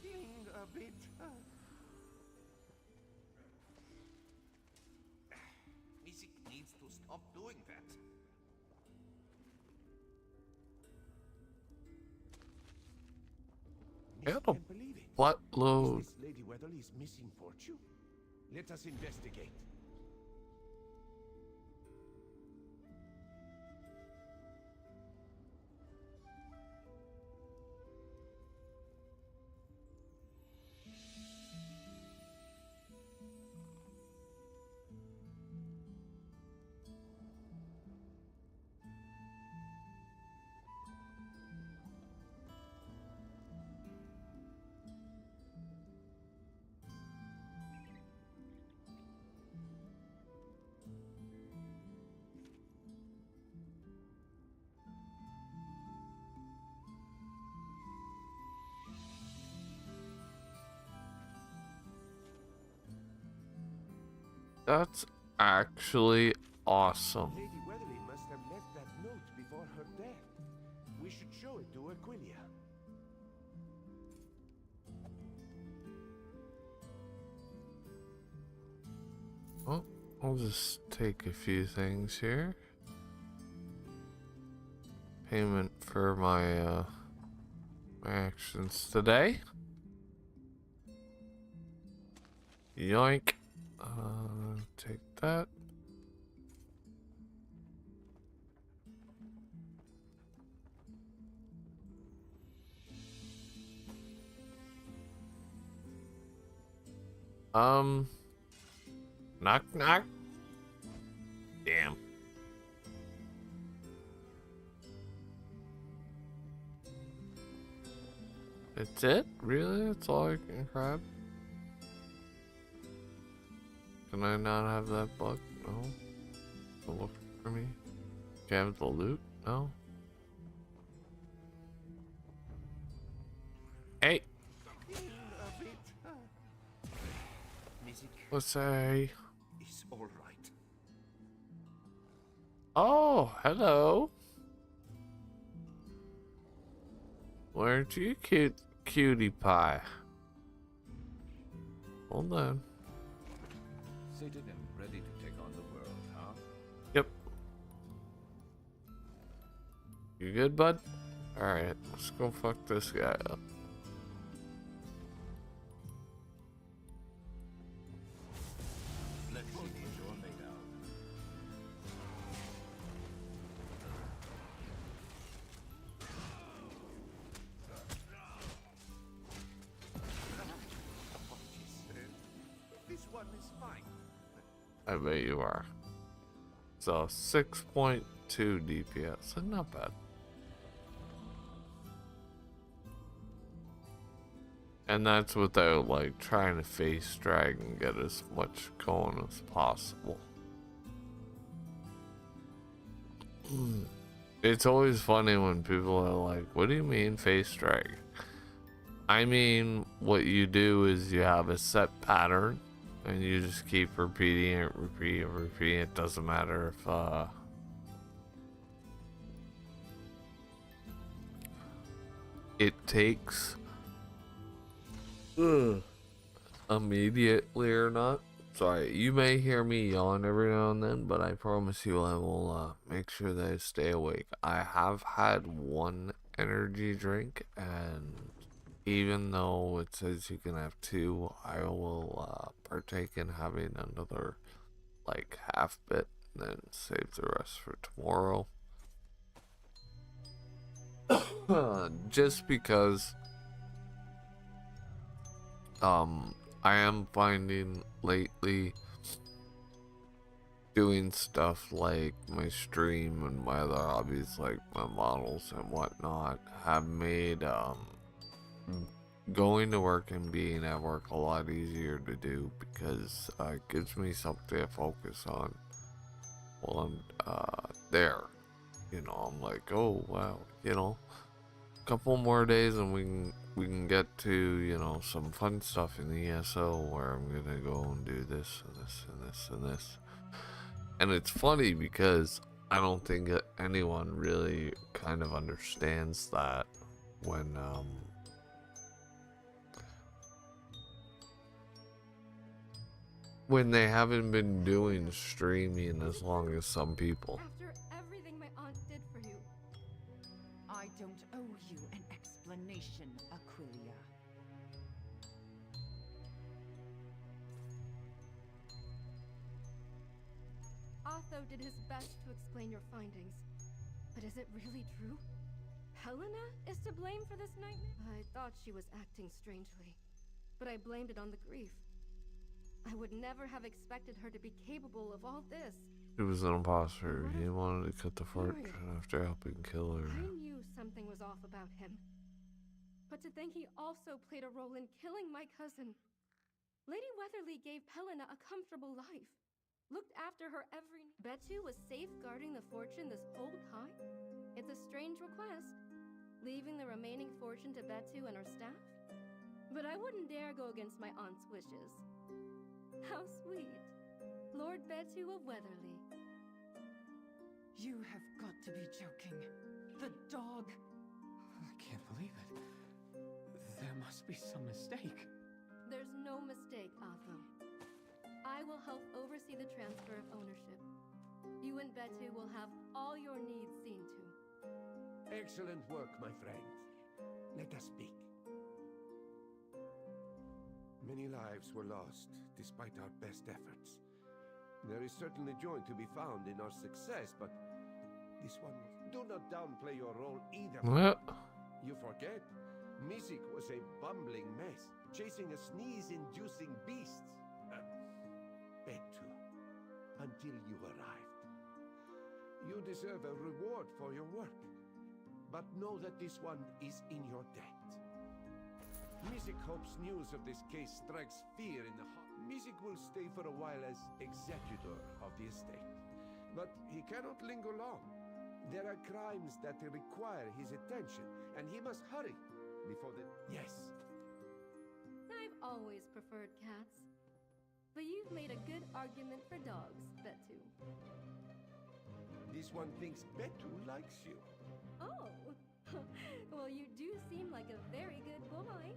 Feeling a bit... Music needs to stop doing that. I got a Can't believe it. buttload. Is this Lady Weatherly's missing fortune? Let us investigate. That's actually awesome. Lady Weatherly must have left that note before her death. We should show it to Aquilia. Well, I'll just take a few things here. Payment for my my actions today. Yoink. Take that. Knock knock. Damn. That's it? Really? That's all I can grab? Can I not have that bug? No. Don't look for me. Can I have the loot? No. Hey! Music Let's say. is all right. Oh, hello. Weren't you cutie pie? Hold on. Sated and ready to take on the world, huh? Yep. You good, bud? Alright, let's go fuck this guy up. Let's see what you're made of. This one is fine. I bet you are. So 6.2 DPS, not bad. And that's without like trying to face drag and get as much going as possible. It's always funny when people are like, what do you mean face drag? I mean, what you do is you have a set pattern and you just keep repeating it, repeating it. Doesn't matter if it takes immediately or not. Sorry, you may hear me yawn every now and then, but I promise you I will make sure that I stay awake. I have had one energy drink, and even though it says you can have two, I will partake in having another like half bit, and then save the rest for tomorrow. Just because I am finding lately doing stuff like my stream and my other hobbies like my models and whatnot have made going to work and being at work a lot easier to do, because it gives me something to focus on while I'm there. You know, I'm like, oh wow, you know, a couple more days and we can get to, you know, some fun stuff in the ESO where I'm gonna go and do this and this and this and this. And it's funny because I don't think that anyone really kind of understands that when they haven't been doing streaming as long as some people. After everything my aunt did for you. I don't owe you an explanation, Aquilia. Otho did his best to explain your findings. But is it really true? Helena is to blame for this nightmare? I thought she was acting strangely, but I blamed it on the grief. I would never have expected her to be capable of all this. He was an imposter. He wanted to cut the fortune after helping kill her. I knew something was off about him. But to think he also played a role in killing my cousin. Lady Weatherly gave Helena a comfortable life. Looked after her every... Betu was safeguarding the fortune this whole time? It's a strange request. Leaving the remaining fortune to Betu and her staff? But I wouldn't dare go against my aunt's wishes. How sweet. Lord Betu of Weatherly. You have got to be joking. The dog... I can't believe it. There must be some mistake. There's no mistake, Otho. I will help oversee the transfer of ownership. You and Betu will have all your needs seen to. Excellent work, my friend. Let us speak. Many lives were lost, despite our best efforts. There is certainly joy to be found in our success, but this one was... Do not downplay your role either. What? You forget, Mizik was a bumbling mess, chasing a sneeze-inducing beast. Betu, until you arrived. You deserve a reward for your work, but know that this one is in your debt. Mizik hopes news of this case strikes fear in the heart. Mizik will stay for a while as executor of the estate, but he cannot linger long. There are crimes that require his attention, and he must hurry before the... Yes. I've always preferred cats. But you've made a good argument for dogs, Betu. This one thinks Betu likes you. Oh, well, you do seem like a very good boy.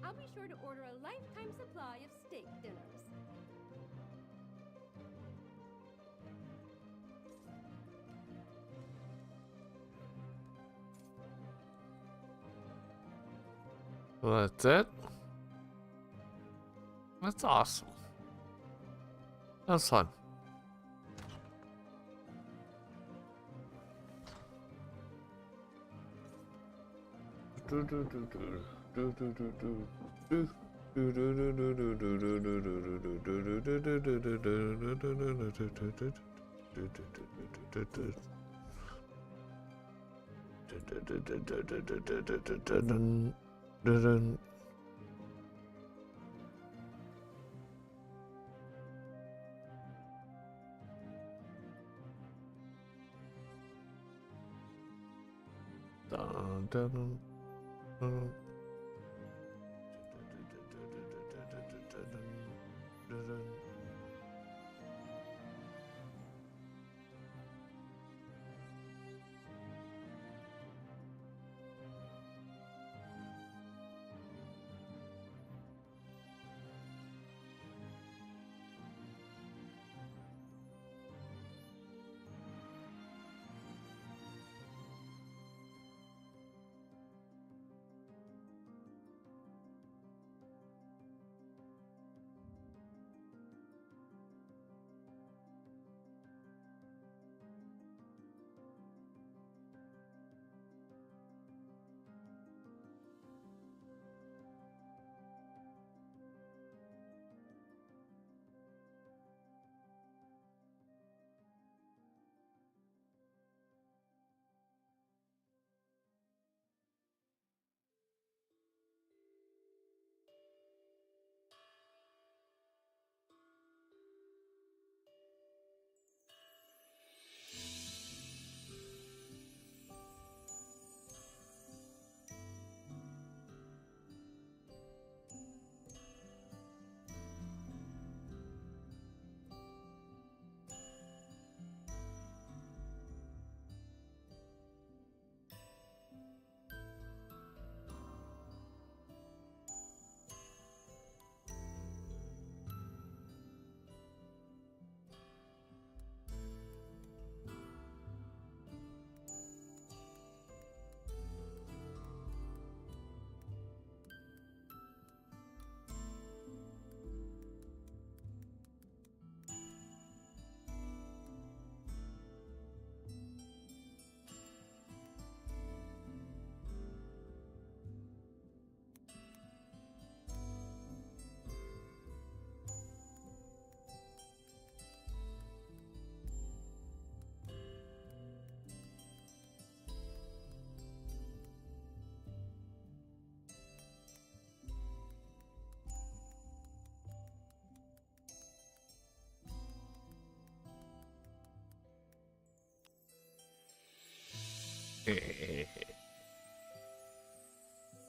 I'll be sure to order a lifetime supply of steak dinners. Well, that's it. That's awesome. That's fun. Dun, dun, dun, dun.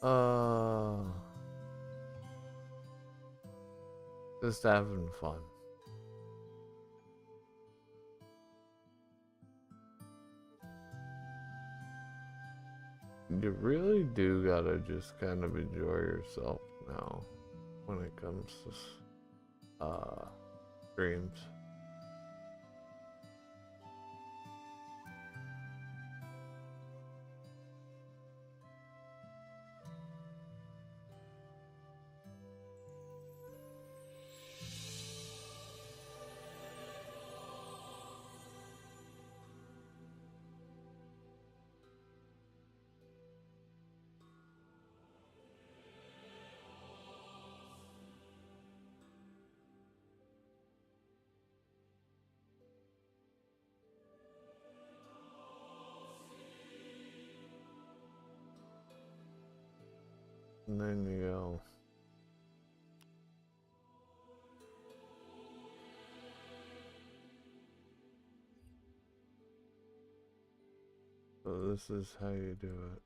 uh, just having fun. You really do gotta just kind of enjoy yourself now when it comes to streams. And then you go. So this is how you do it.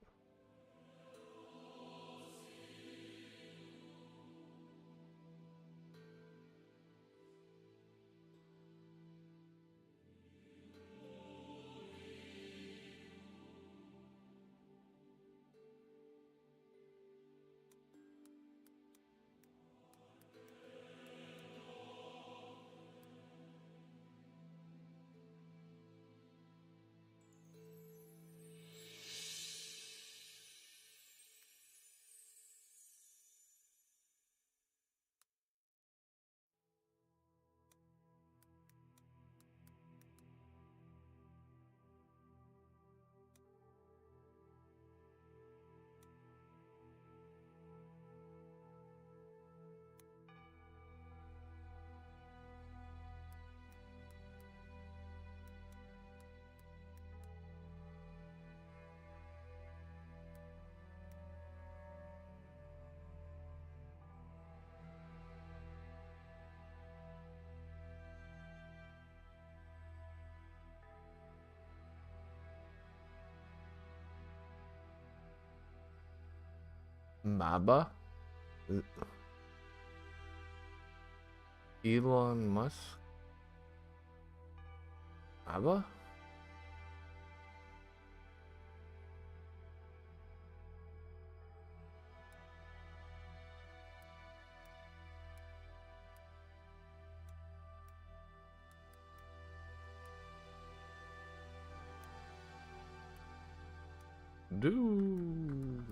Maba? Elon Musk? Maba? Dude.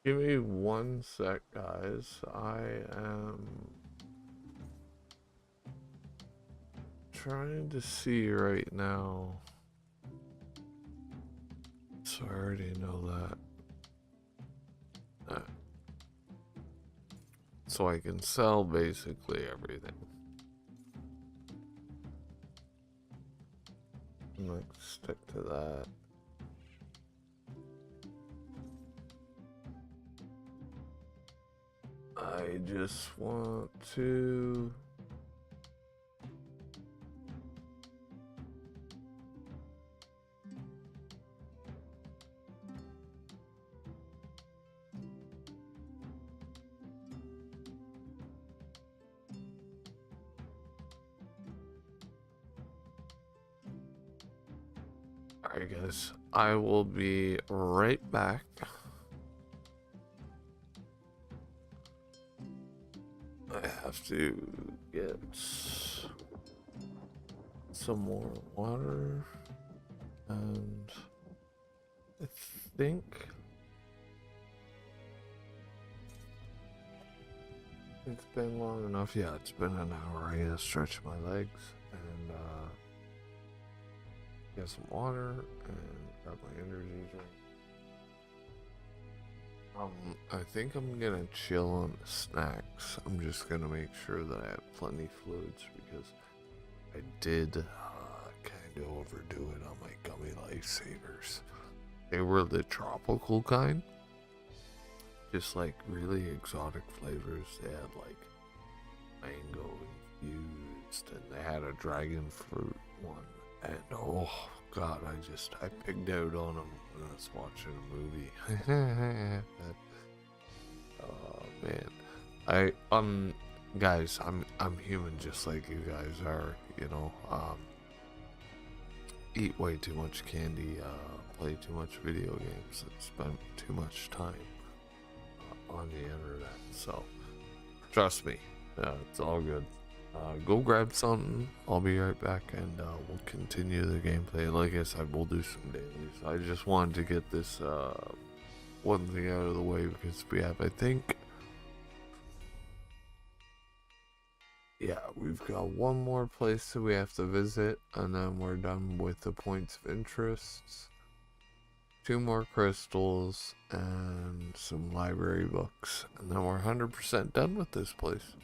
Give me 1 sec, guys. I am trying to see right now. So I already know that. So I can sell basically everything. Let's stick to that. I just want to Alright guys, I will be right back. I have to get some more water, and I think it's been long enough. Yeah, it's been an hour. I gotta stretch my legs and get some water and grab my energy drink. I think I'm gonna chill on the snacks. I'm just gonna make sure that I have plenty fluids because I did kind of overdo it on my gummy lifesavers. They were the tropical kind, just like really exotic flavors. They had like mango infused, and they had a dragon fruit one. And oh god, I pigged out on them when I was watching a movie. Oh man, guys, I'm human just like you guys are. You know, eat way too much candy, play too much video games, and spend too much time on the internet. So trust me, it's all good. Go grab something. I'll be right back, and we'll continue the gameplay. Like I said, we'll do some dailies. I just wanted to get this one thing out of the way because we have, I think, yeah, we've got one more place that we have to visit, and then we're done with the points of interest. 2 more crystals and some library books, and then we're 100% done with this place.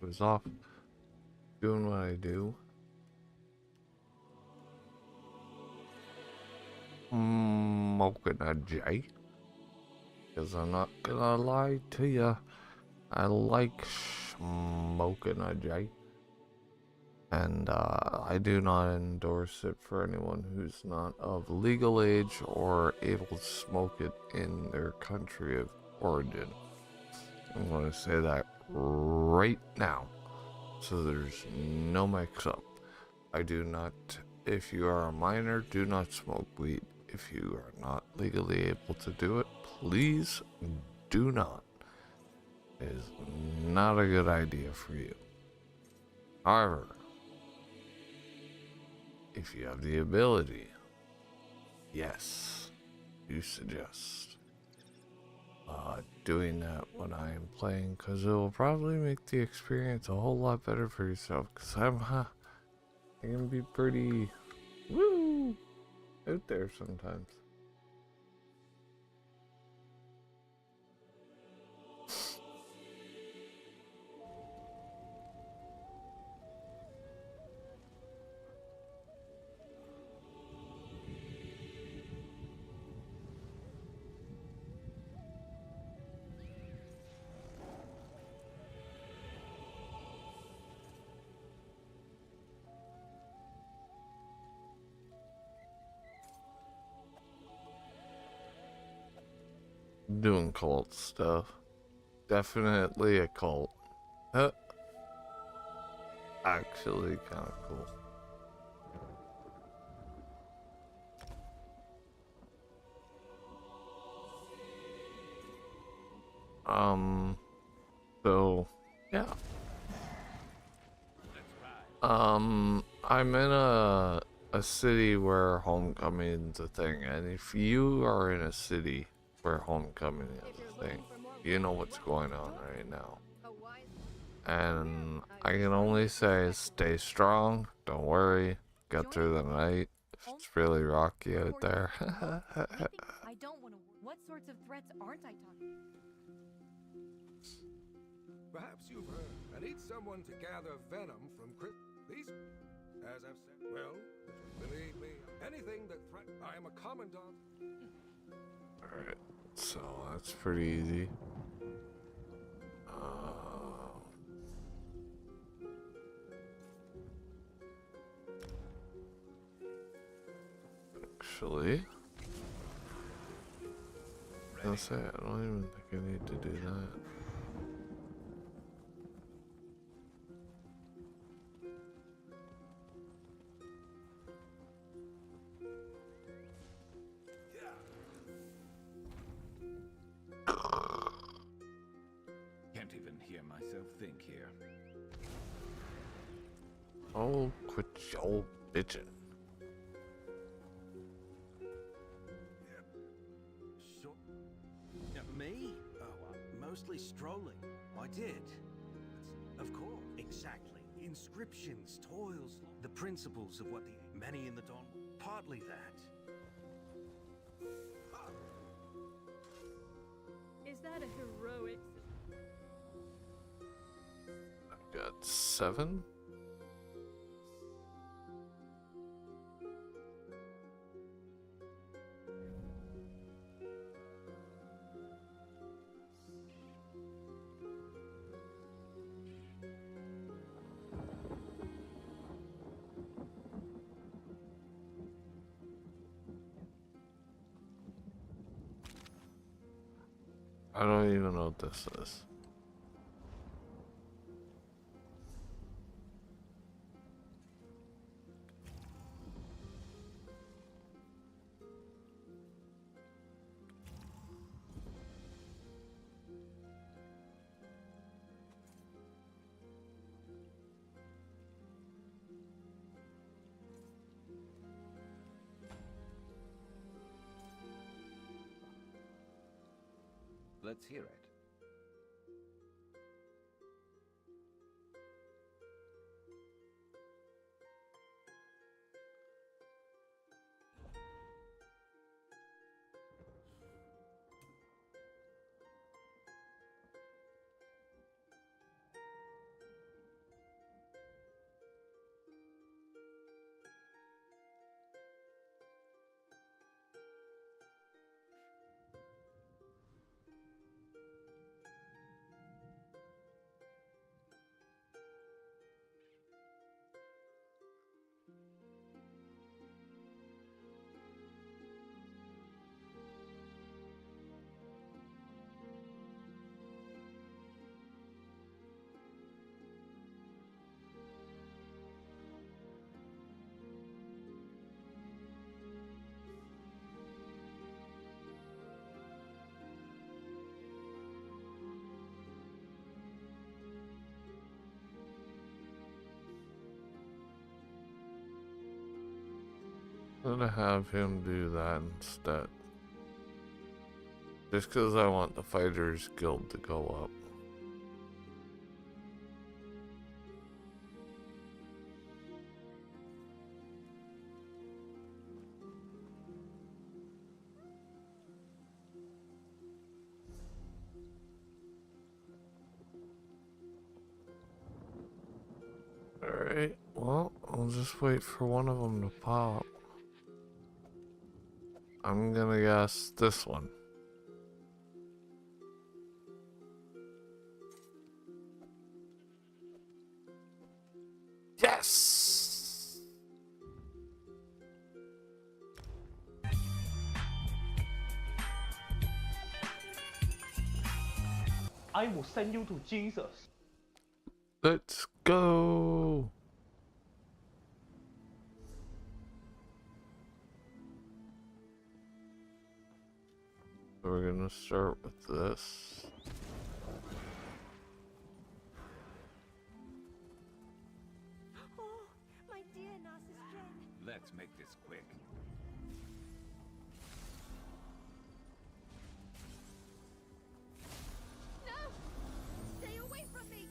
was off doing what I do. Smoking a J. Because I'm not gonna lie to you. I like smoking a J. And I do not endorse it for anyone who's not of legal age or able to smoke it in their country of origin. I'm going to say that right now, so there's no mix-up. I do not, if you are a minor, do not smoke weed. If you are not legally able to do it, please do not. It is not a good idea for you. However, if you have the ability, yes, you suggest doing that when I am playing, because it will probably make the experience a whole lot better for yourself, because I can be pretty out there sometimes. Doing cult stuff. Definitely a cult. Actually kind of cool. So yeah. I'm in a city where homecoming's a thing, and if you are in a city where homecoming is a thing, you know what's going on right now. And I can only say stay strong, don't worry, get through the night. It's really rocky out there. I don't want to. What sorts of threats aren't I talking? Perhaps you've heard. I need someone to gather venom from these. As I've said, well, believe me, anything that I am a commandant. Alright, so that's pretty easy. Actually, I'll say I don't even think I need to do that. Can't even hear myself think here. Oh, quit your bitching. Me? Oh, mostly strolling. I did. Of course. Exactly. Inscriptions, toils, the principles of what the many in the dawn. Partly that. Is that a heroic? I've got 7. I don't even know what this is. Let's hear it. I'm gonna have him do that instead. Just because I want the Fighters Guild to go up. Alright, well, I'll just wait for one of them to pop. I'm gonna guess this one. Yes! I will send you to Jesus. Let's go! We're gonna start with this. Oh, my dear Narcissus friend. Let's make this quick. No! Stay away from me!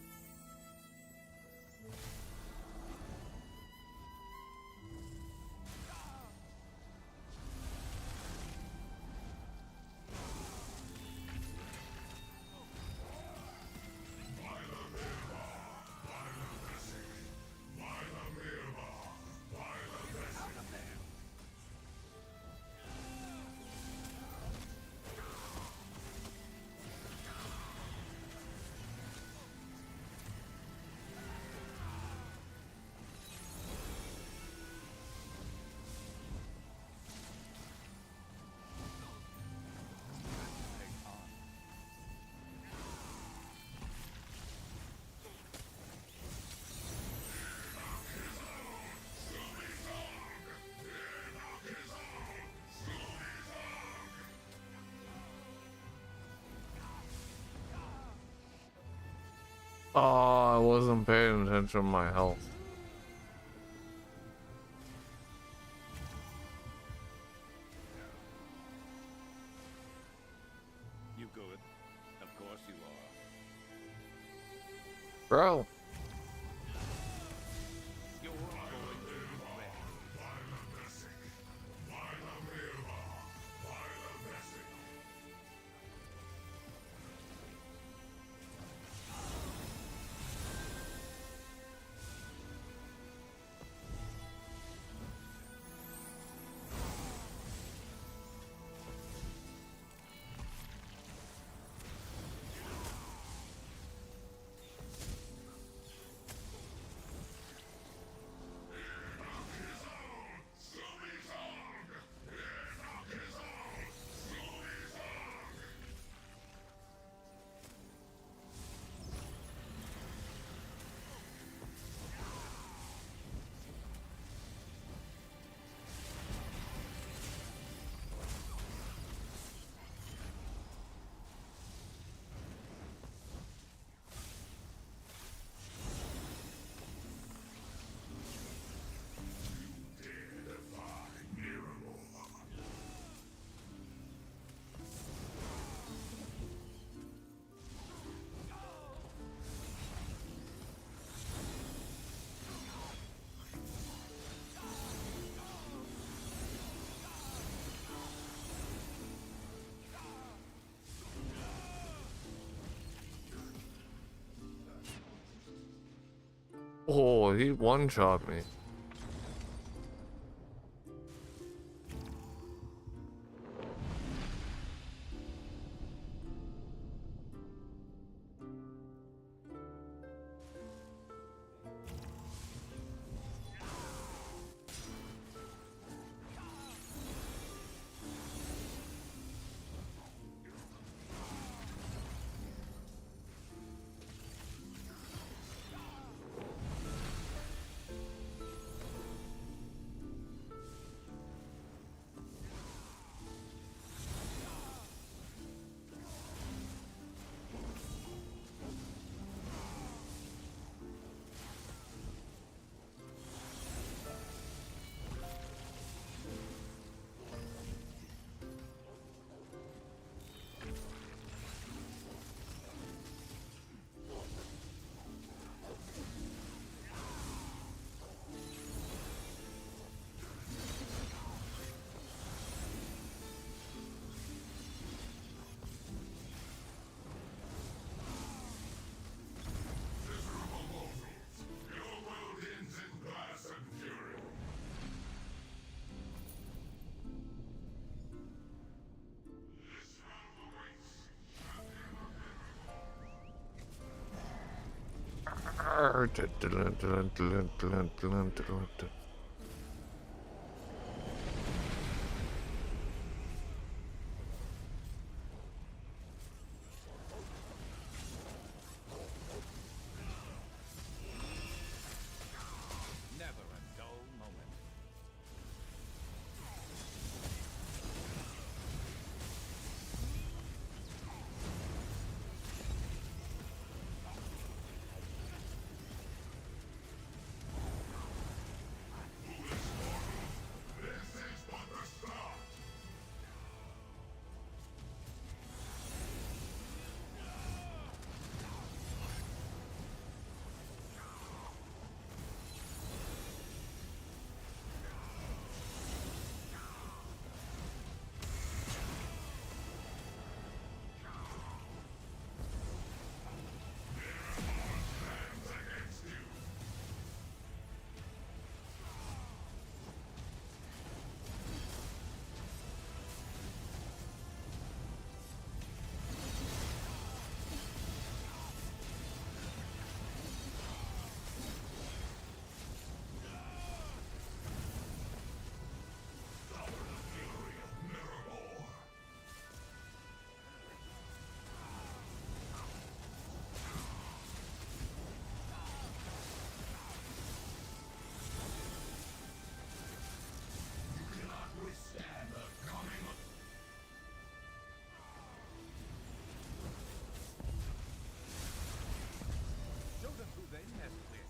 Oh, I wasn't paying attention to my health. You good? Of course you are. Bro. You're going to regret Oh, he one-shot me. Never a dull moment. Show them who they mess with.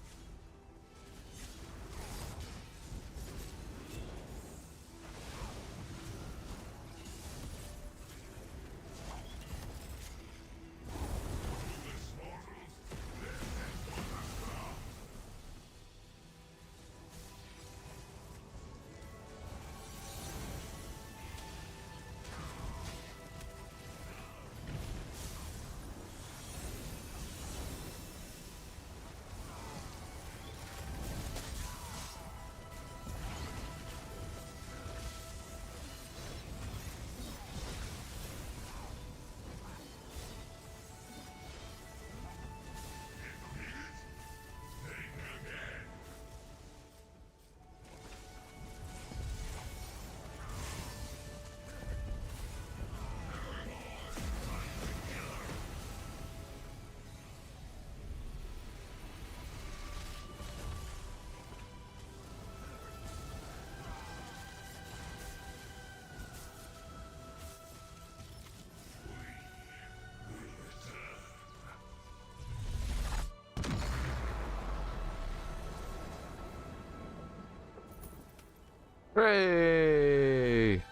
Hooray!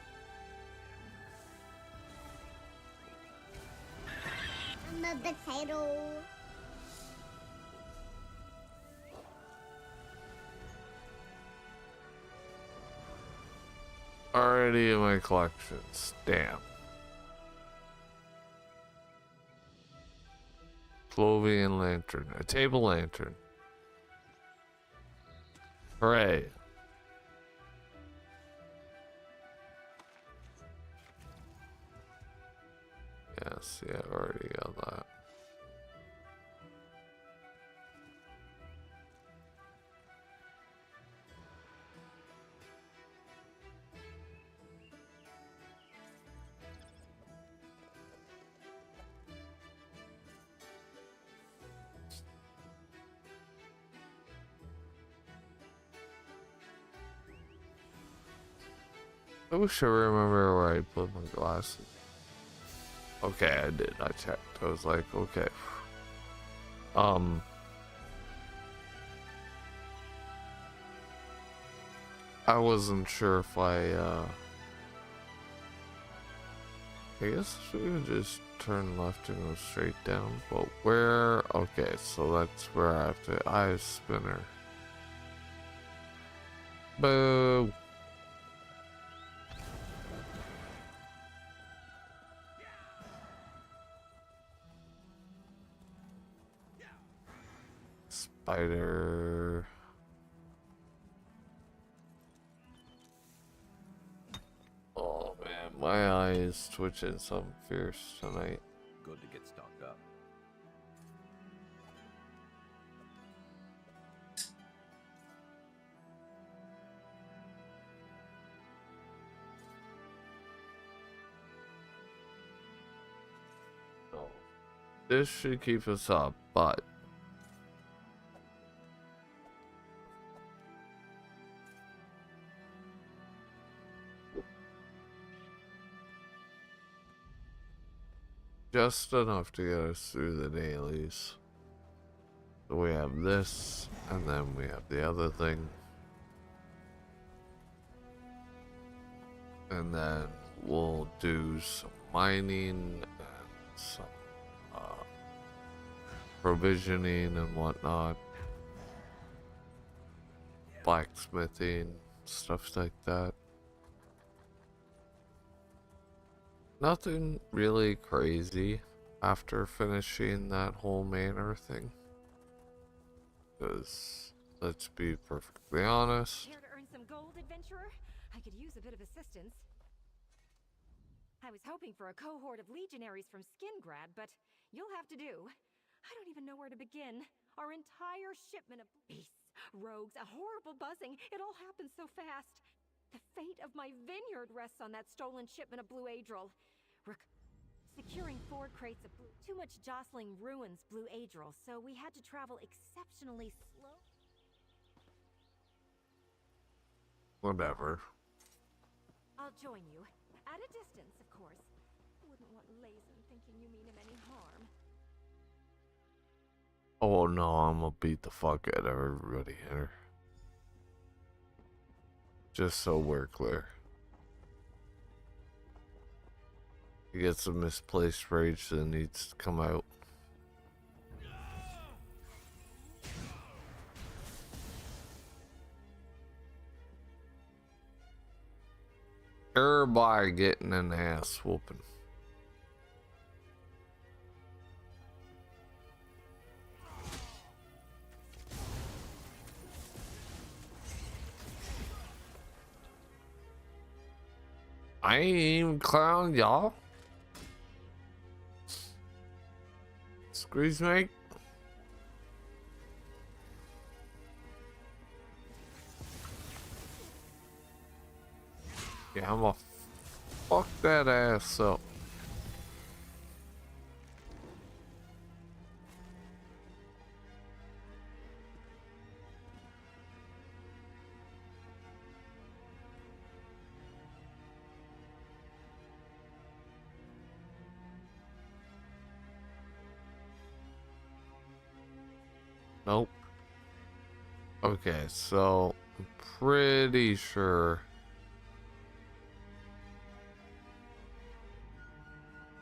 I'm a potato. Already in my collections. Damn. Clovian lantern. A table lantern. Hooray. Yes, yeah, I've already got that. I wish I remember where I put my glasses. Okay, I did. I checked. I was like, okay. I wasn't sure if I guess we could just turn left and go straight down. But where? Okay, so that's where I have to. Eye spinner. Boo! Spider. Oh man, my eye is twitching something fierce tonight. Good to get stocked up. This should keep us up, but just enough to get us through the dailies. So we have this, and then we have the other thing. And then we'll do some mining and some provisioning and whatnot. Blacksmithing, stuff like that. Nothing really crazy after finishing that whole manor thing. Because, let's be perfectly honest. Here to earn some gold, adventurer? I could use a bit of assistance. I was hoping for a cohort of legionaries from Skingrad, but you'll have to do. I don't even know where to begin. Our entire shipment of beasts, rogues, a horrible buzzing. It all happened so fast. The fate of my vineyard rests on that stolen shipment of blue adril. Securing 4 crates of blue. Too much jostling ruins blue adril, so we had to travel exceptionally slow. Whatever. I'll join you. At a distance, of course. Wouldn't want Lazen thinking you mean him any harm. Oh no, I'm gonna beat the fuck out of everybody here. Just so we're clear. He gets some misplaced rage that needs to come out. Everybody getting an ass whooping. I ain't even clown y'all. Excuse me. Yeah, I'm gonna fuck that ass up. Nope. Okay, so I'm pretty sure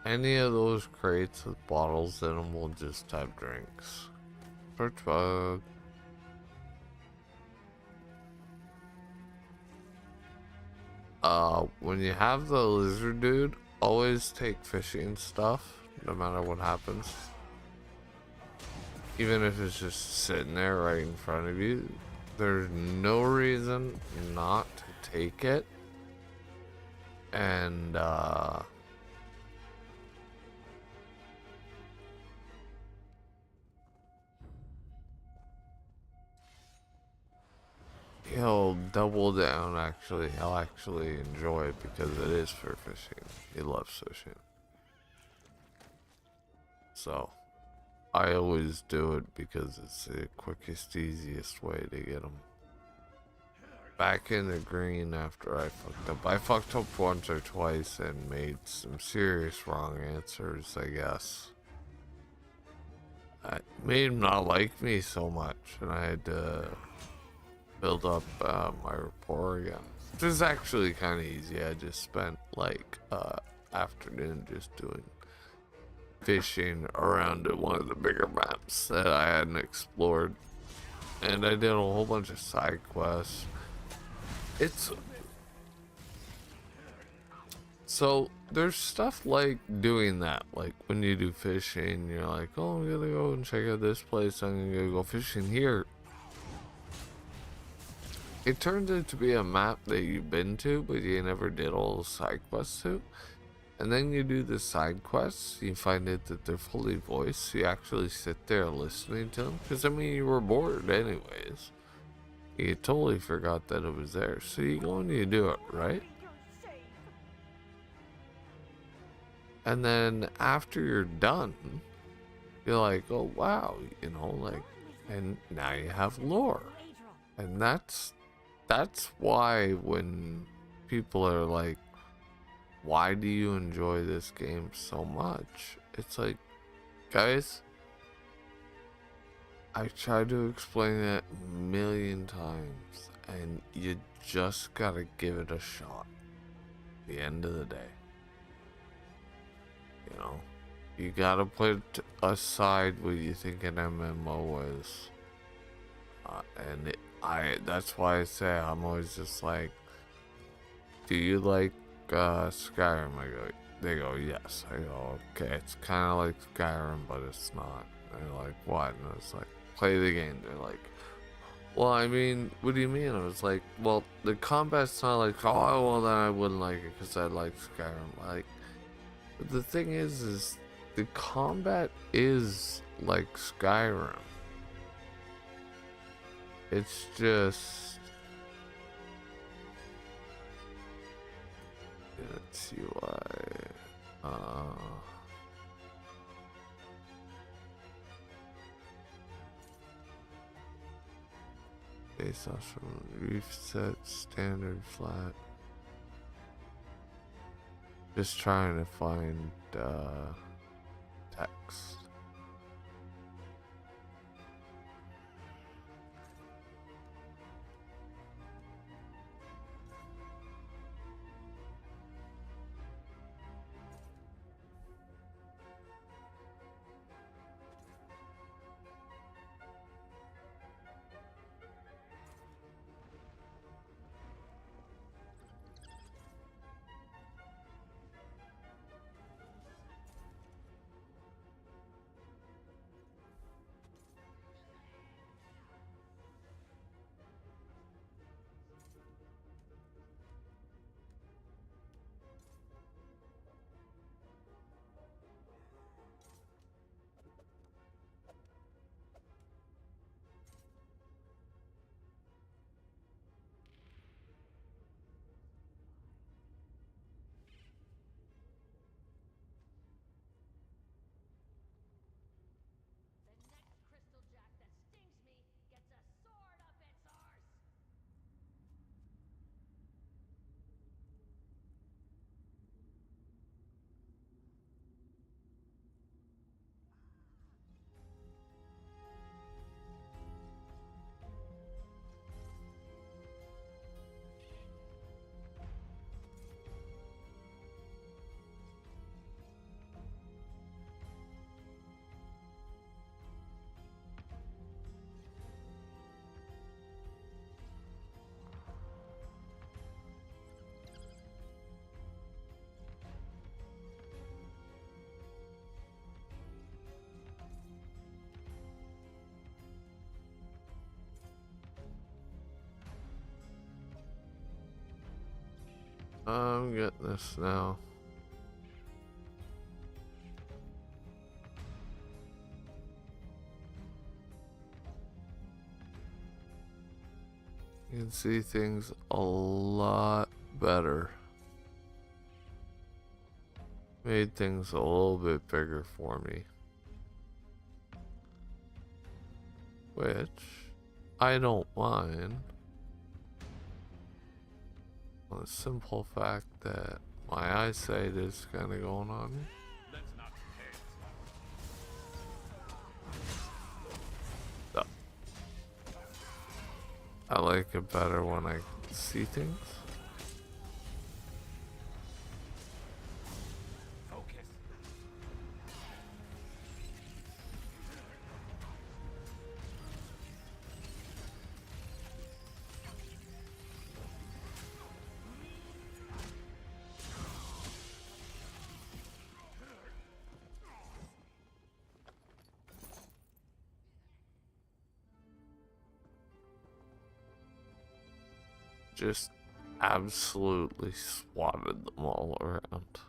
any of those crates with bottles in them will just have drinks. Search bug. When you have the lizard dude, always take fishing stuff, no matter what happens. Even if it's just sitting there right in front of you, there's no reason not to take it. And he'll double down. Actually, he'll actually enjoy it because it is for fishing. He loves fishing. So I always do it because it's the quickest, easiest way to get them back in the green after I fucked up. I fucked up once or twice and made some serious wrong answers, I guess. I made him not like me so much, and I had to build up my rapport again. Which is actually kind of easy. I just spent like afternoon just doing fishing around at one of the bigger maps that I hadn't explored, and I did a whole bunch of side quests. So there's stuff like doing that, like when you do fishing, you're like, oh, I'm gonna go and check out this place, I'm gonna go fishing here. It turns out to be a map that you've been to, but you never did all the side quests to. And then you do the side quests, you find out that they're fully voiced, so you actually sit there listening to them. Because, I mean, you were bored anyways. You totally forgot that it was there. So you go and you do it, right? And then after you're done, you're like, oh wow, you know, like, and now you have lore. And that's why when people are like, why do you enjoy this game so much? It's like, guys, I tried to explain it a million times, and you just gotta give it a shot. At the end of the day, you know, you gotta put aside what you think an MMO is, and that's why I say I'm always just like, do you like Skyrim? They go, yes. I go, okay, it's kind of like Skyrim, but it's not. They're like, what? And I was like, play the game. They're like, well, I mean, what do you mean? I was like, well, the combat's not like, oh, well, then I wouldn't like it because I like Skyrim. Like, but the thing is the combat is like Skyrim. It's just, let's see why. Base off from reset, standard, flat. Just trying to find text. I'm getting this now. You can see things a lot better. Made things a little bit bigger for me. Which I don't mind. On the simple fact that my eyesight is kind of going on me. So, I like it better when I see things. Just absolutely swatted them all around.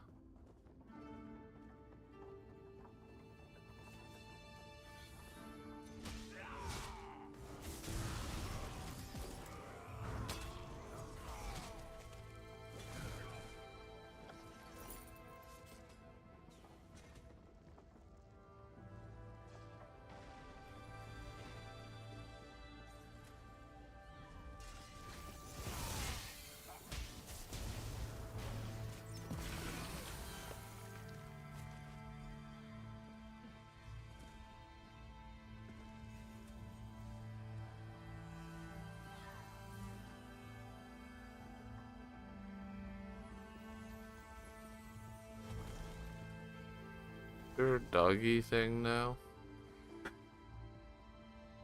there a doggy thing now?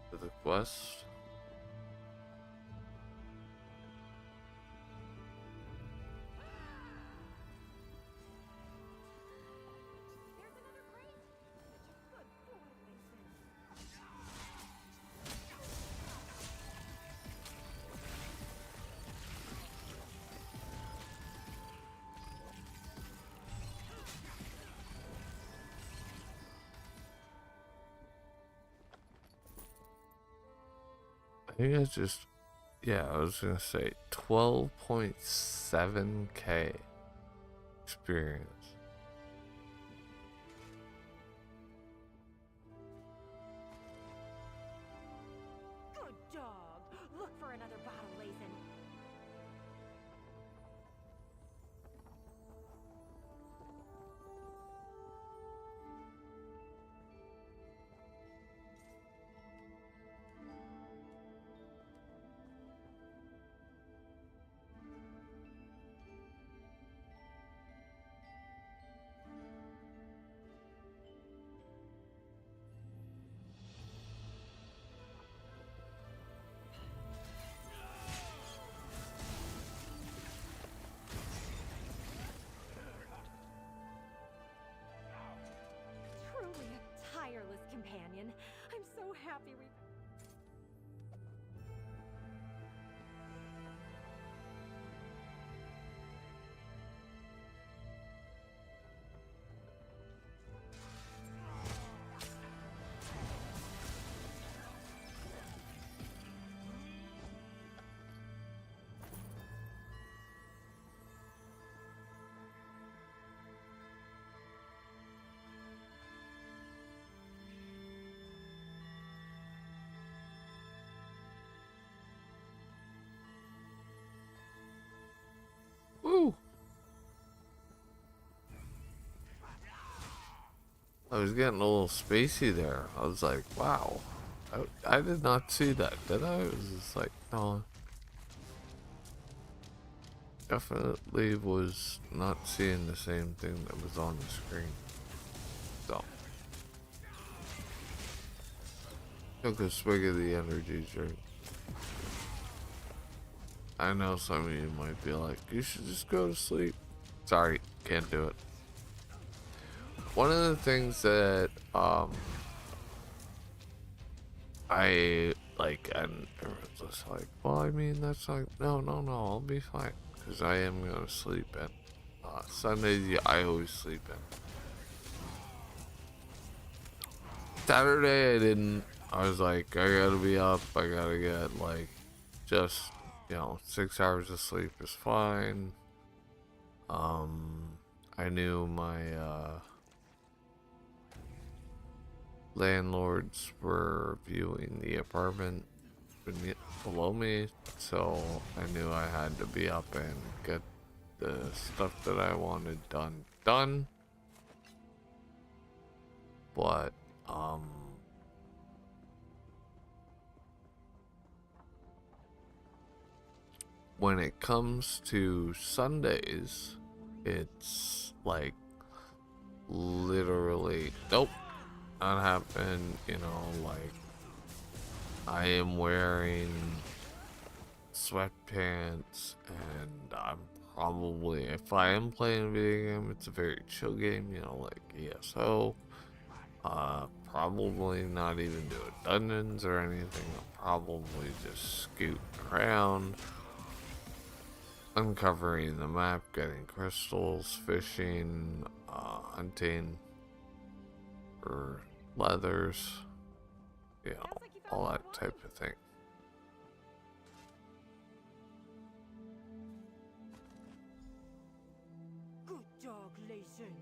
For the quest? I think it's just, yeah, I was gonna say 12.7k experience. Good dog. Look for another bottle, Brazen. Truly a tireless companion. I'm so happy we... Woo! I was getting a little spacey there. I was like, wow. I did not see that, did I? It was just like, no. Definitely was not seeing the same thing that was on the screen. So. Took a swig of the energy drink. I know some of you might be like, you should just go to sleep. Sorry, can't do it. One of the things that I like, and everyone's just like, well, I mean, that's like, no, I'll be fine, because I am gonna sleep in. Sundays, I always sleep in. Saturday, I didn't. I was like, I gotta be up. I gotta get like, just, you know, 6 hours of sleep is fine. I knew my landlords were viewing the apartment below me, so I knew I had to be up and get the stuff that I wanted done. But when it comes to Sundays, it's like literally nope, not happen. You know, like I am wearing sweatpants, and I'm probably, if I am playing a video game, it's a very chill game, you know, like ESO. Probably not even doing dungeons or anything. I'll probably just scoot around, uncovering the map, getting crystals, fishing, hunting for leathers, you know, all that type of thing. Good dog, Brazen.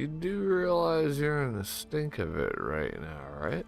You do realize you're in the stink of it right now, right?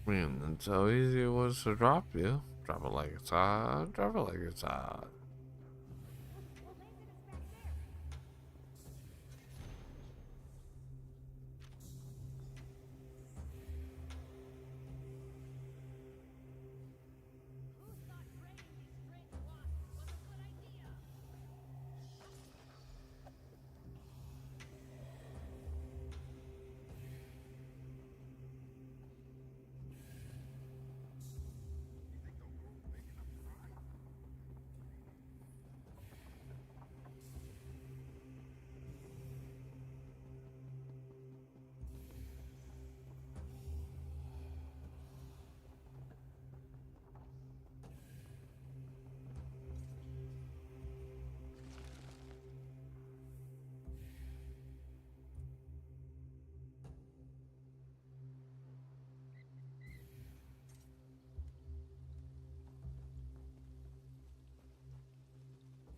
Man, that's how easy it was to drop you. Drop it like it's hot, drop it like it's hot.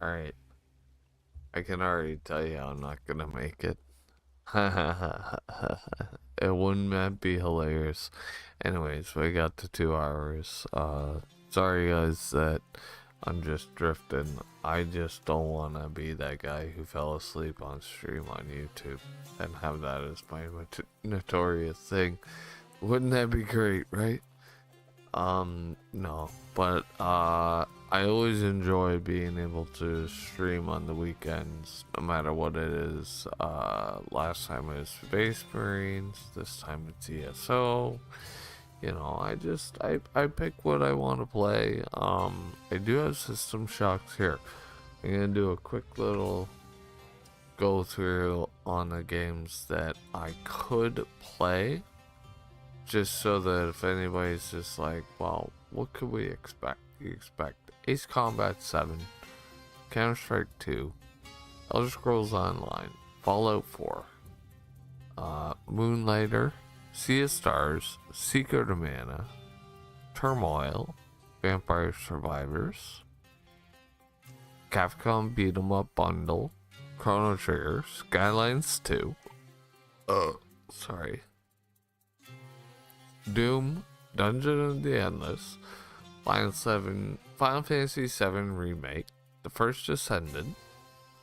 Alright. I can already tell you I'm not gonna make it. It wouldn't that be hilarious? Anyways, we got to 2 hours. Sorry guys that I'm just drifting. I just don't want to be that guy who fell asleep on stream on YouTube and have that as my notorious thing. Wouldn't that be great, right? No, but I always enjoy being able to stream on the weekends, no matter what it is. Last time it was Space Marines, this time it's ESO. You know, I pick what I want to play. I do have System Shocks here. I'm gonna do a quick little go through on the games that I could play, just so that if anybody's just like, well, what could we expect? You expect Ace Combat 7, Counter-Strike 2, Elder Scrolls Online, Fallout 4, Moonlighter, Sea of Stars, Secret of Mana, Turmoil, Vampire Survivors, Capcom Beat 'em Up Bundle, Chrono Trigger, Skylines 2, Doom, Dungeon of the Endless, Final Fantasy VII Remake, The First Descendant,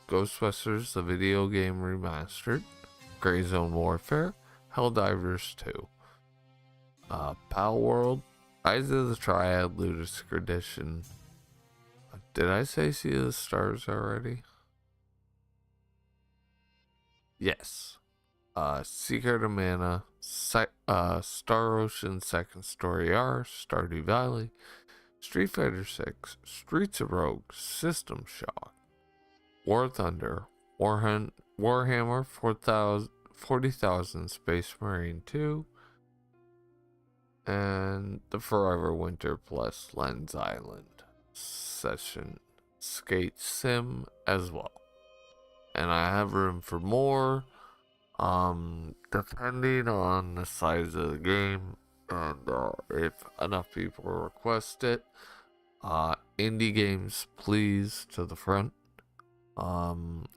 Ghostbusters the Video Game Remastered, Grey Zone Warfare, Helldivers 2, Pal World, Rise of the Triad Ludic Edition. Did I say Sea of the Stars already? Yes. Secret of Mana, Star Ocean Second Story R, Stardew Valley, Street Fighter 6, Streets of Rogue, System Shock, War Thunder, Warhammer 40,000 Space Marine 2, and the Forever Winter Plus Lens Island Session Skate Sim as well. And I have room for more, depending on the size of the game and if enough people request it. Indie games, please, to the front. I'm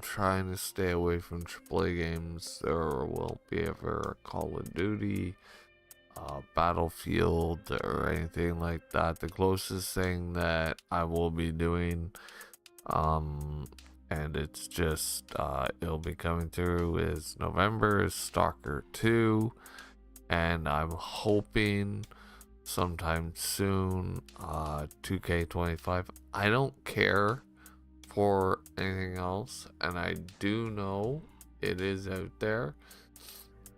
trying to stay away from AAA games. There won't be ever a Call of Duty, Battlefield, or anything like that. The closest thing that I will be doing, and it's just, it'll be coming through, is November, is Stalker 2, and I'm hoping sometime soon, 2K25. I don't care for anything else, and I do know it is out there,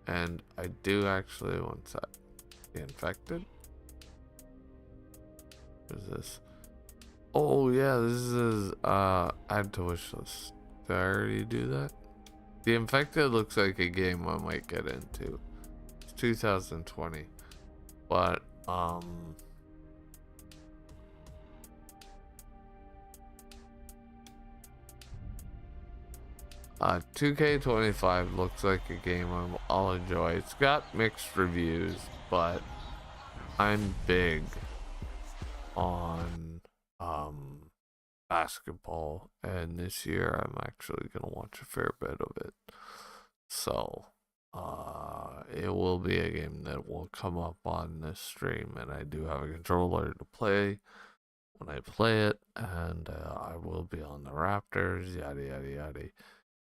and I do actually want that. The infected. What is this? Oh yeah, this is add to wish list. Did I already do that? The infected looks like a game I might get into. It's 2020, but 2K25 looks like a game I'll enjoy. It's got mixed reviews, but I'm big on basketball, and this year I'm actually gonna watch a fair bit of it. So it will be a game that will come up on this stream, and I do have a controller to play when I play it, and I will be on the Raptors, yada yada yada.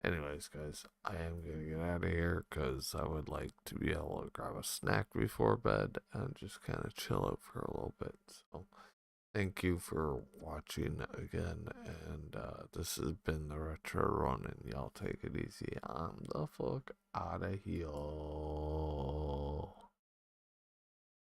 Anyways, guys, I am gonna get out of here because I would like to be able to grab a snack before bed and just kind of chill out for a little bit. So thank you for watching again, and this has been the Retro Run, and y'all take it easy. I'm the fuck out of here.